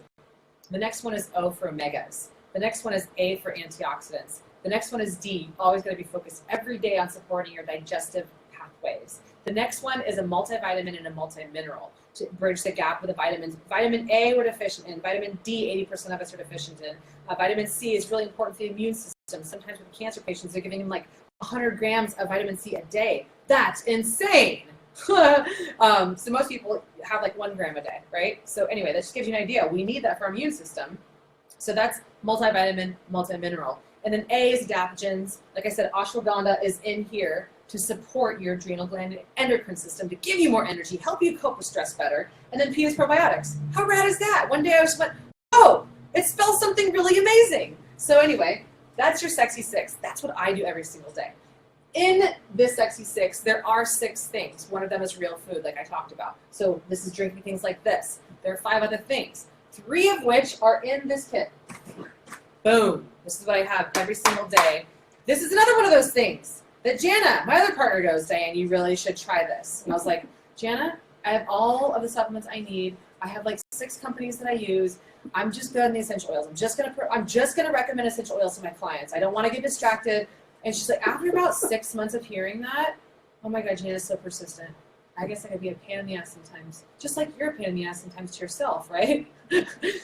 The next one is O for omegas. The next one is A for antioxidants. The next one is D. Always got to be focused every day on supporting your digestive pathways. The next one is a multivitamin and a multimineral to bridge the gap with the vitamins. Vitamin A we're deficient in. Vitamin D, 80% of us are deficient in. Vitamin C is really important for the immune system. Sometimes with cancer patients, they're giving them like 100 grams of vitamin C a day. That's insane. So most people have like 1 gram a day, right? So anyway, that just gives you an idea. We need that for our immune system. So that's multivitamin, multimineral. And then A is adaptogens. Like I said, ashwagandha is in here to support your adrenal gland and endocrine system, to give you more energy, help you cope with stress better. And then P is probiotics. How rad is that? One day I just went, oh, it spells something really amazing. So anyway, that's your Sexy 6. That's what I do every single day. In this Sexy 6, there are 6 things. One of them is real food, like I talked about. So this is drinking things like this. There are 5 other things, 3 of which are in this kit. Boom. This is what I have every single day. This is another one of those things that Jana, my other partner, goes, Diane, you really should try this. And I was like, Jana, I have all of the supplements I need. I have like 6 companies that I use. I'm just good on the essential oils. I'm just gonna recommend essential oils to my clients. I don't want to get distracted. And she's like, after about 6 months of hearing that, Oh my God, Jana's so persistent. I guess I could be a pain in the ass sometimes. Just like you're a pain in the ass sometimes to yourself, right?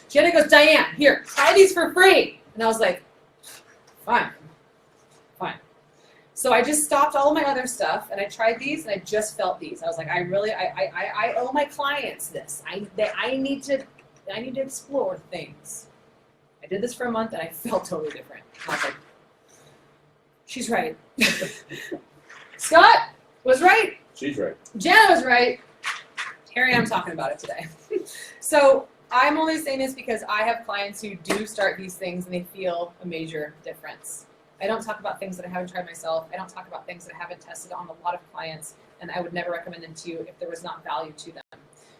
Jana goes, Diane, here, try these for free. And I was like, fine. So I just stopped all of my other stuff and I tried these and I just felt these. I was like, I owe my clients this. I need to explore things. I did this for a month and I felt totally different. I was like, she's right. Scott was right. She's right. Jana was right. Here I am talking about it today. So I'm only saying this because I have clients who do start these things and they feel a major difference. I don't talk about things that I haven't tried myself. I don't talk about things that I haven't tested on a lot of clients, and I would never recommend them to you if there was not value to them.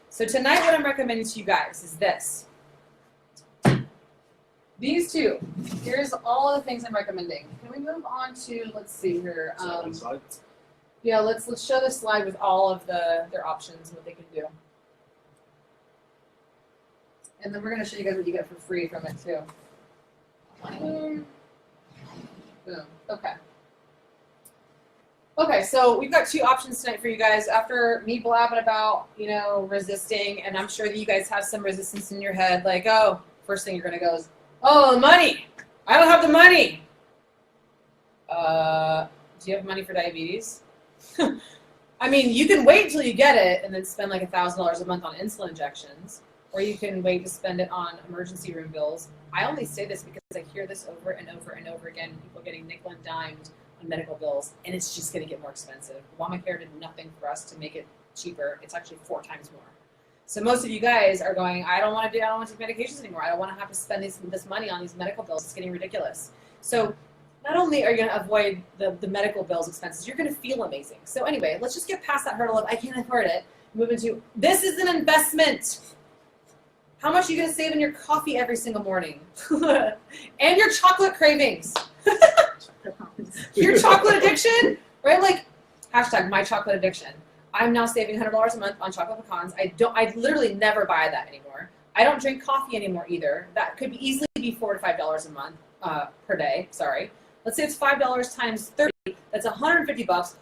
So tonight what I'm recommending to you guys is this. These two. Here's all of the things I'm recommending. Can we move on to, let's see here. Yeah, let's show this slide with all of their options and what they can do. And then we're going to show you guys what you get for free from it too. Boom. Okay. Okay, so we've got two options tonight for you guys. After me blabbing about, resisting, and I'm sure that you guys have some resistance in your head, like, oh, first thing you're going to go is, oh, the money. I don't have the money. Do you have money for diabetes? I mean, you can wait until you get it and then spend like $1,000 a month on insulin injections, or you can wait to spend it on emergency room bills. I only say this because I hear this over and over and over again, people getting nickel and dimed on medical bills, and it's just going to get more expensive. Obamacare did nothing for us to make it cheaper. It's actually 4 times more. So most of you guys are going, I don't want to take medications anymore. I don't want to have to spend this money on these medical bills. It's getting ridiculous. So not only are you going to avoid the medical bills expenses, you're going to feel amazing. So anyway, let's just get past that hurdle of I can't afford it. Move into, this is an investment. How much are you going to save in your coffee every single morning? And your chocolate cravings. Your chocolate addiction, right? Like, hashtag my chocolate addiction. I'm now saving $100 a month on chocolate pecans. I literally never buy that anymore. I don't drink coffee anymore either. That could easily be $4 to $5 a month per day. Sorry. Let's say it's $5 times 30. That's $150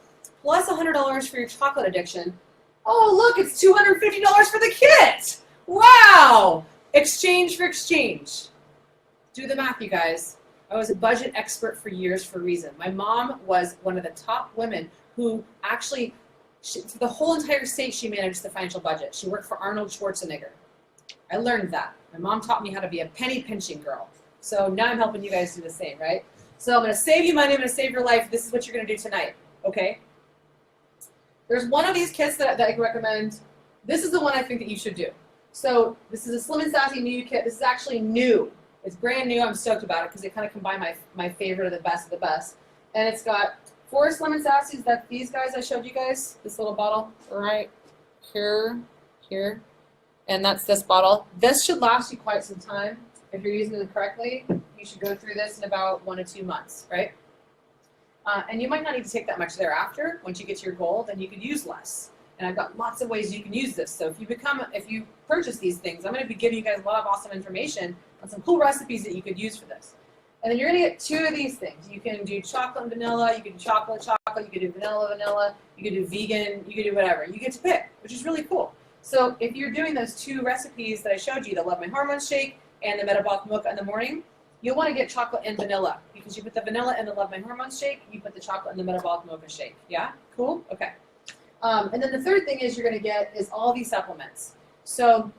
plus $100 for your chocolate addiction. Oh, look, it's $250 for the kit. Wow! Exchange for exchange. Do the math, you guys. I was a budget expert for years for a reason. My mom was one of the top women who actually, for the whole entire state, she managed the financial budget. She worked for Arnold Schwarzenegger. I learned that. My mom taught me how to be a penny pinching girl. So now I'm helping you guys do the same, right? So I'm going to save you money. I'm going to save your life. This is what you're going to do tonight, okay? There's one of these kits that I can recommend. This is the one I think that you should do. So this is a Slim and Sassy new kit. This is actually new. It's brand new. I'm stoked about it because they kind of combine my favorite of the best. And it's got 4 Slim and Sassies. That these guys I showed you guys. This little bottle right here. And that's this bottle. This should last you quite some time. If you're using it correctly, you should go through this in about 1 to 2 months, right? And you might not need to take that much thereafter. Once you get to your goal, then you could use less. And I've got lots of ways you can use this. So if you purchase these things, I'm going to be giving you guys a lot of awesome information on some cool recipes that you could use for this. And then you're going to get 2 of these things. You can do chocolate and vanilla. You can do chocolate, you can do vanilla. You can do vegan. You can do whatever. You get to pick, which is really cool. So if you're doing those 2 recipes that I showed you, the Love My Hormones Shake and the Metabolic Mocha in the morning, you'll want to get chocolate and vanilla because you put the vanilla in the Love My Hormones Shake, you put the chocolate in the Metabolic Mocha Shake. Yeah? Cool? Okay. And then the third thing is you're going to get is all these supplements. So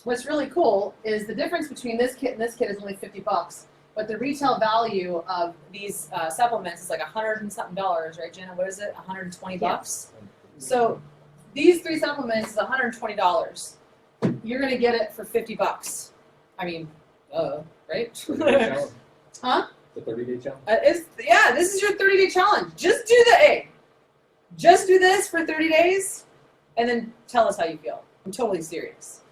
what's really cool is the difference between this kit and this kit is only $50, but the retail value of these supplements is like $100 and something, right, Jenna? What is it? $120 bucks. So these 3 supplements is $120. You're going to get it for $50. I mean, right? Huh? The 30-day challenge? This is your 30-day challenge. Just do this for 30 days, and then tell us how you feel. I'm totally serious.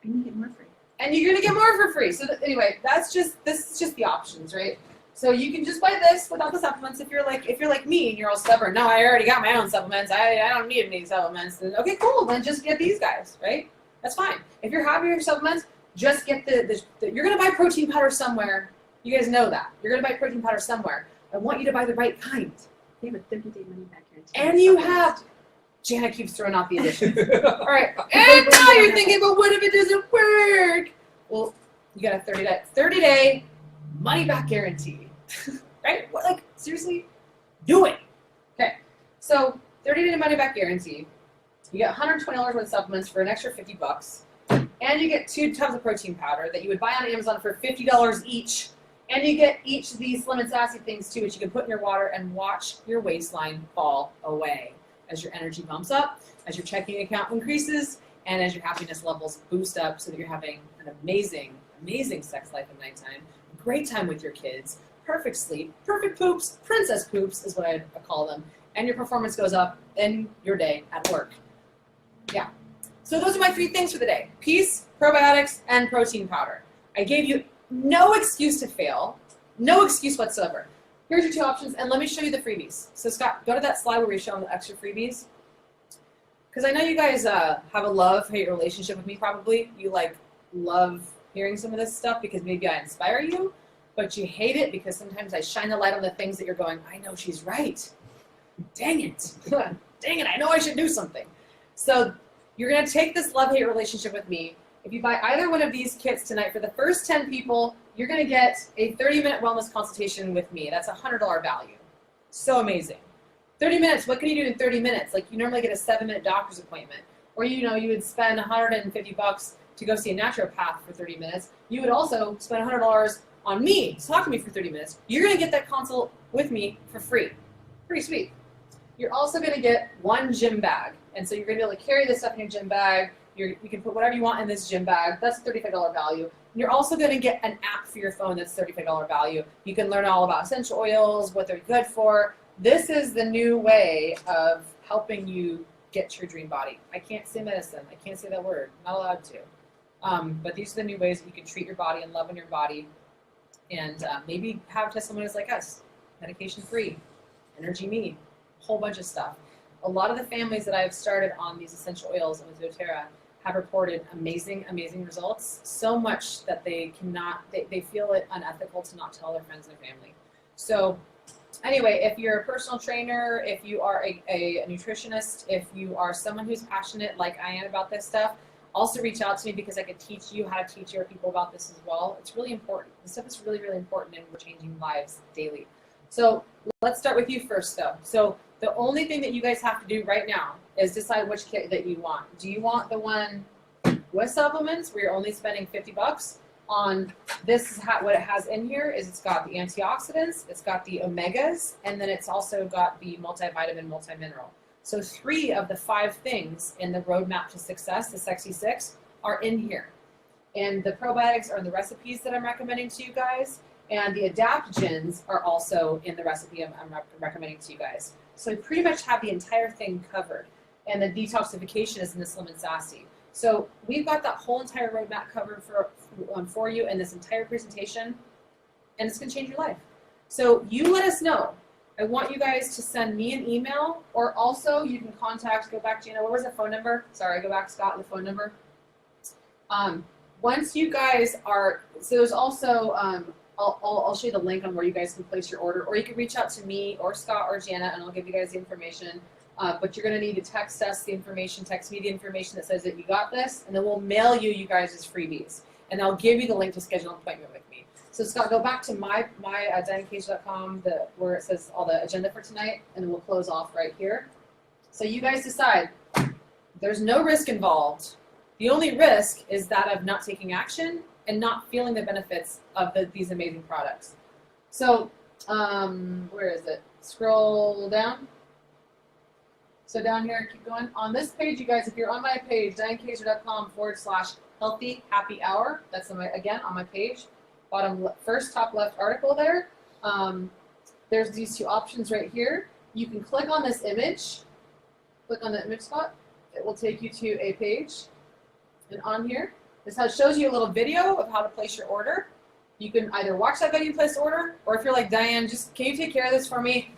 And you get more free. And you're gonna get more for free. So anyway, this is just the options, right? So you can just buy this without the supplements if you're like me and you're all stubborn. No, I already got my own supplements. I don't need any supplements. Then okay, cool. Then just get these guys, right? That's fine. If you're happy with your supplements, just get you're gonna buy protein powder somewhere. You guys know that. You're gonna buy protein powder somewhere. I want you to buy the right kind. They have a 30-day money back guarantee. And you have, Jana keeps throwing out the additions. All right, and now you're thinking, but what if it doesn't work? Well, you got a 30-day money back guarantee, right? What, like, seriously, do it. Okay, so 30-day money back guarantee. You get $120 worth of supplements for an extra $50, and you get 2 tubs of protein powder that you would buy on Amazon for $50 each. And you get each of these Slim and Sassy things too, which you can put in your water and watch your waistline fall away as your energy bumps up, as your checking account increases, and as your happiness levels boost up so that you're having an amazing, amazing sex life at nighttime, great time with your kids, perfect sleep, perfect poops, princess poops is what I call them, and your performance goes up in your day at work. Yeah. So those are my 3 things for the day: peace, probiotics, and protein powder. I gave you no excuse to fail, no excuse whatsoever. Here's your 2 options, and let me show you the freebies. So Scott, go to that slide where we're showing the extra freebies. Because I know you guys have a love-hate relationship with me probably. You like love hearing some of this stuff because maybe I inspire you, but you hate it because sometimes I shine the light on the things that you're going, I know she's right. Dang it. Dang it, I know I should do something. So you're going to take this love-hate relationship with me. If you buy either one of these kits tonight, for the first 10 people, you're going to get a 30-minute wellness consultation with me. That's a $100 value. So amazing. 30 minutes, what can you do in 30 minutes? Like you normally get a 7-minute doctor's appointment. Or you would spend $150 to go see a naturopath for 30 minutes. You would also spend $100 on me to talk to me for 30 minutes. You're going to get that consult with me for free. Pretty sweet. You're also going to get 1 gym bag. And so you're going to be able to carry this stuff in your gym bag. You can put whatever you want in this gym bag. That's a $35 value. And you're also going to get an app for your phone that's $35 value. You can learn all about essential oils, what they're good for. This is the new way of helping you get to your dream body. I can't say medicine. I can't say that word. I'm not allowed to. But these are the new ways that you can treat your body and love on your body and maybe have testimonies like us, medication-free, Energy Me, a whole bunch of stuff. A lot of the families that I've started on these essential oils and with doTERRA have reported amazing, amazing results, so much that they feel it unethical to not tell their friends and their family. So anyway, if you're a personal trainer, if you are a nutritionist, if you are someone who's passionate like I am about this stuff, also reach out to me because I could teach you how to teach your people about this as well. It's really important. This stuff is really, really important and we're changing lives daily. So let's start with you first though. So the only thing that you guys have to do right now is decide which kit that you want. Do you want the one with supplements where you're only spending $50 on this? What it has in here is it's got the antioxidants, it's got the omegas, and then it's also got the multivitamin, multimineral. So 3 of the 5 things in the roadmap to success, the Sexy 6, are in here. And the probiotics are in the recipes that I'm recommending to you guys, and the adaptogens are also in the recipe I'm recommending to you guys. So we pretty much have the entire thing covered. And the detoxification is in the Slim and Sassy. So we've got that whole entire roadmap covered for you in this entire presentation, and it's going to change your life. So you let us know. I want you guys to send me an email, or also you can contact, go back, Gina, what was the phone number? Sorry, go back, Scott, the phone number. Once you guys are, so there's also, I'll show you the link on where you guys can place your order, or you can reach out to me or Scott or Jana, and I'll give you guys the information. But you're going to need to text us the information, text me the information that says that you got this, and then we'll mail you guys as freebies. And I'll give you the link to schedule an appointment with me. So Scott, go back to my DianeCage.com, where it says all the agenda for tonight, and then we'll close off right here. So you guys decide. There's no risk involved. The only risk is that of not taking action and not feeling the benefits of these amazing products. So where is it? Scroll down. So down here, keep going. On this page, you guys, if you're on my page, DianeCage.com/healthy happy hour. That's again on my page. Bottom first, top left article there. There's these 2 options right here. You can click on this image. Click on the image spot. It will take you to a page. And on here, this shows you a little video of how to place your order. You can either watch that video and place the order, or if you're like, Diane, can you take care of this for me?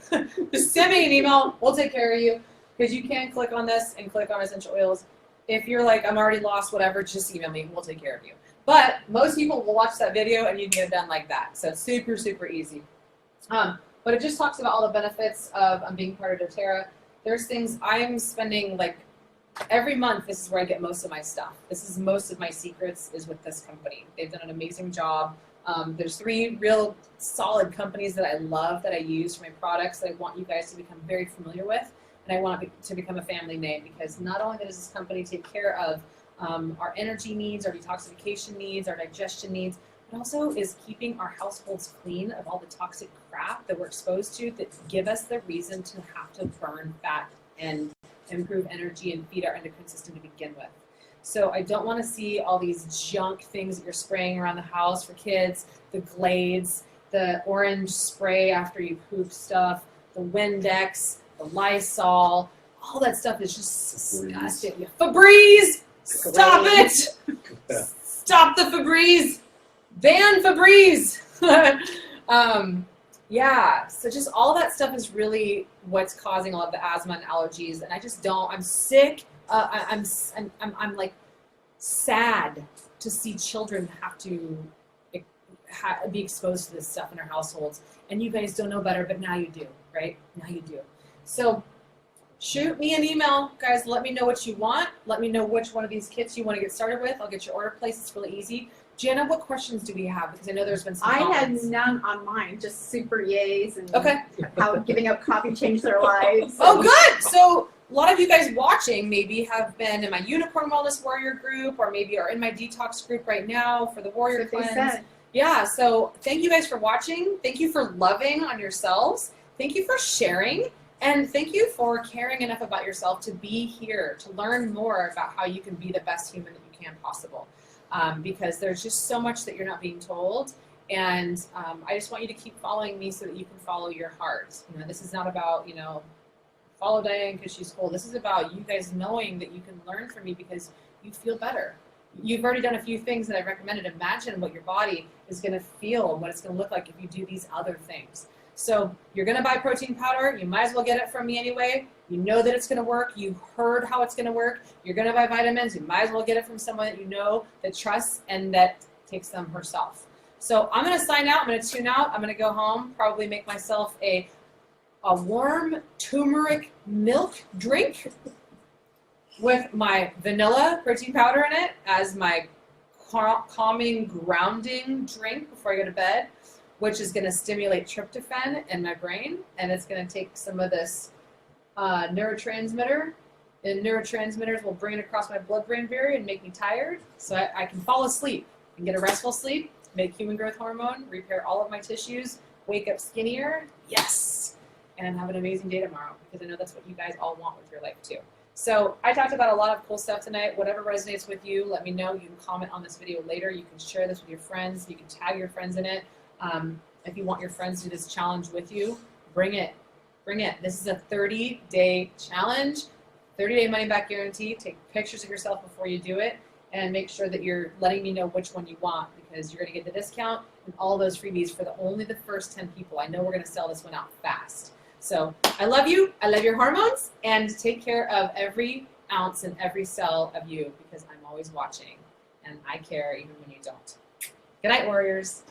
Just send me an email. We'll take care of you. Because you can click on this and click on essential oils. If you're like, I'm already lost, whatever, just email me. We'll take care of you. But most people will watch that video and you can get it done like that. So it's super, super easy. But but it just talks about all the benefits of being part of doTERRA. There's things I'm spending like every month. This is where I get most of my stuff. This is most of my secrets is with this company. They've done an amazing job. There's 3 real solid companies that I love that I use for my products that I want you guys to become very familiar with, and I want it to become a family name, because not only does this company take care of our energy needs, our detoxification needs, our digestion needs, but also is keeping our households clean of all the toxic crap that we're exposed to that give us the reason to have to burn fat and improve energy and feed our endocrine system to begin with. So I don't want to see all these junk things that you're spraying around the house for kids, the Glades, the orange spray after you poop stuff, the Windex, the Lysol, all that stuff is just disgusting. Febreze! Stop it! Stop the Febreze! Ban Febreze! Yeah, so just all that stuff is really what's causing a lot of the asthma and allergies, and I just don't. I'm sick. I'm like sad to see children have to be exposed to this stuff in their households, and you guys don't know better, but now you do, right? Now you do. So shoot me an email, guys. Let me know what you want. Let me know which one of these kits you want to get started with. I'll get your order placed. It's really easy. Gianna, what questions do we have? Because I know there's been some comments. had none on mine, just super yays and Okay. how giving up coffee changed their lives. Oh, good. So a lot of you guys watching maybe have been in my Unicorn Wellness Warrior group, or maybe are in my detox group right now for the Warrior That's what they Cleanse. said. Yeah, so thank you guys for watching. Thank you for loving on yourselves. Thank you for sharing. And thank you for caring enough about yourself to be here, to learn more about how you can be the best human that you can possible. Because there's just so much that you're not being told. And I just want you to keep following me so that you can follow your heart. You know, this is not about, you know, follow Diane because she's cool. This is about you guys knowing that you can learn from me because you feel better. You've already done a few things that I recommended. Imagine what your body is going to feel and what it's going to look like if you do these other things. So you're going to buy protein powder. You might as well get it from me anyway. You know that it's going to work. You heard how it's going to work. You're going to buy vitamins. You might as well get it from someone that you know, that trusts, and that takes them herself. So I'm going to sign out. I'm going to tune out. I'm going to go home, probably make myself a warm turmeric milk drink with my vanilla protein powder in it as my calming, grounding drink before I go to bed, which is going to stimulate tryptophan in my brain, and it's going to take some of this neurotransmitter, and neurotransmitters will bring it across my blood-brain barrier and make me tired, so I can fall asleep and get a restful sleep, make human growth hormone, repair all of my tissues, wake up skinnier, yes, and have an amazing day tomorrow, because I know that's what you guys all want with your life too. So I talked about a lot of cool stuff tonight. Whatever resonates with you, let me know. You can comment on this video later. You can share this with your friends. You can tag your friends in it. If you want your friends to do this challenge with you, bring it. Bring it. This is a 30-day challenge, 30-day money-back guarantee. Take pictures of yourself before you do it, and make sure that you're letting me know which one you want, because you're going to get the discount and all those freebies for only the first 10 people. I know we're going to sell this one out fast. So I love you. I love your hormones, and take care of every ounce and every cell of you, because I'm always watching, and I care even when you don't. Good night, warriors.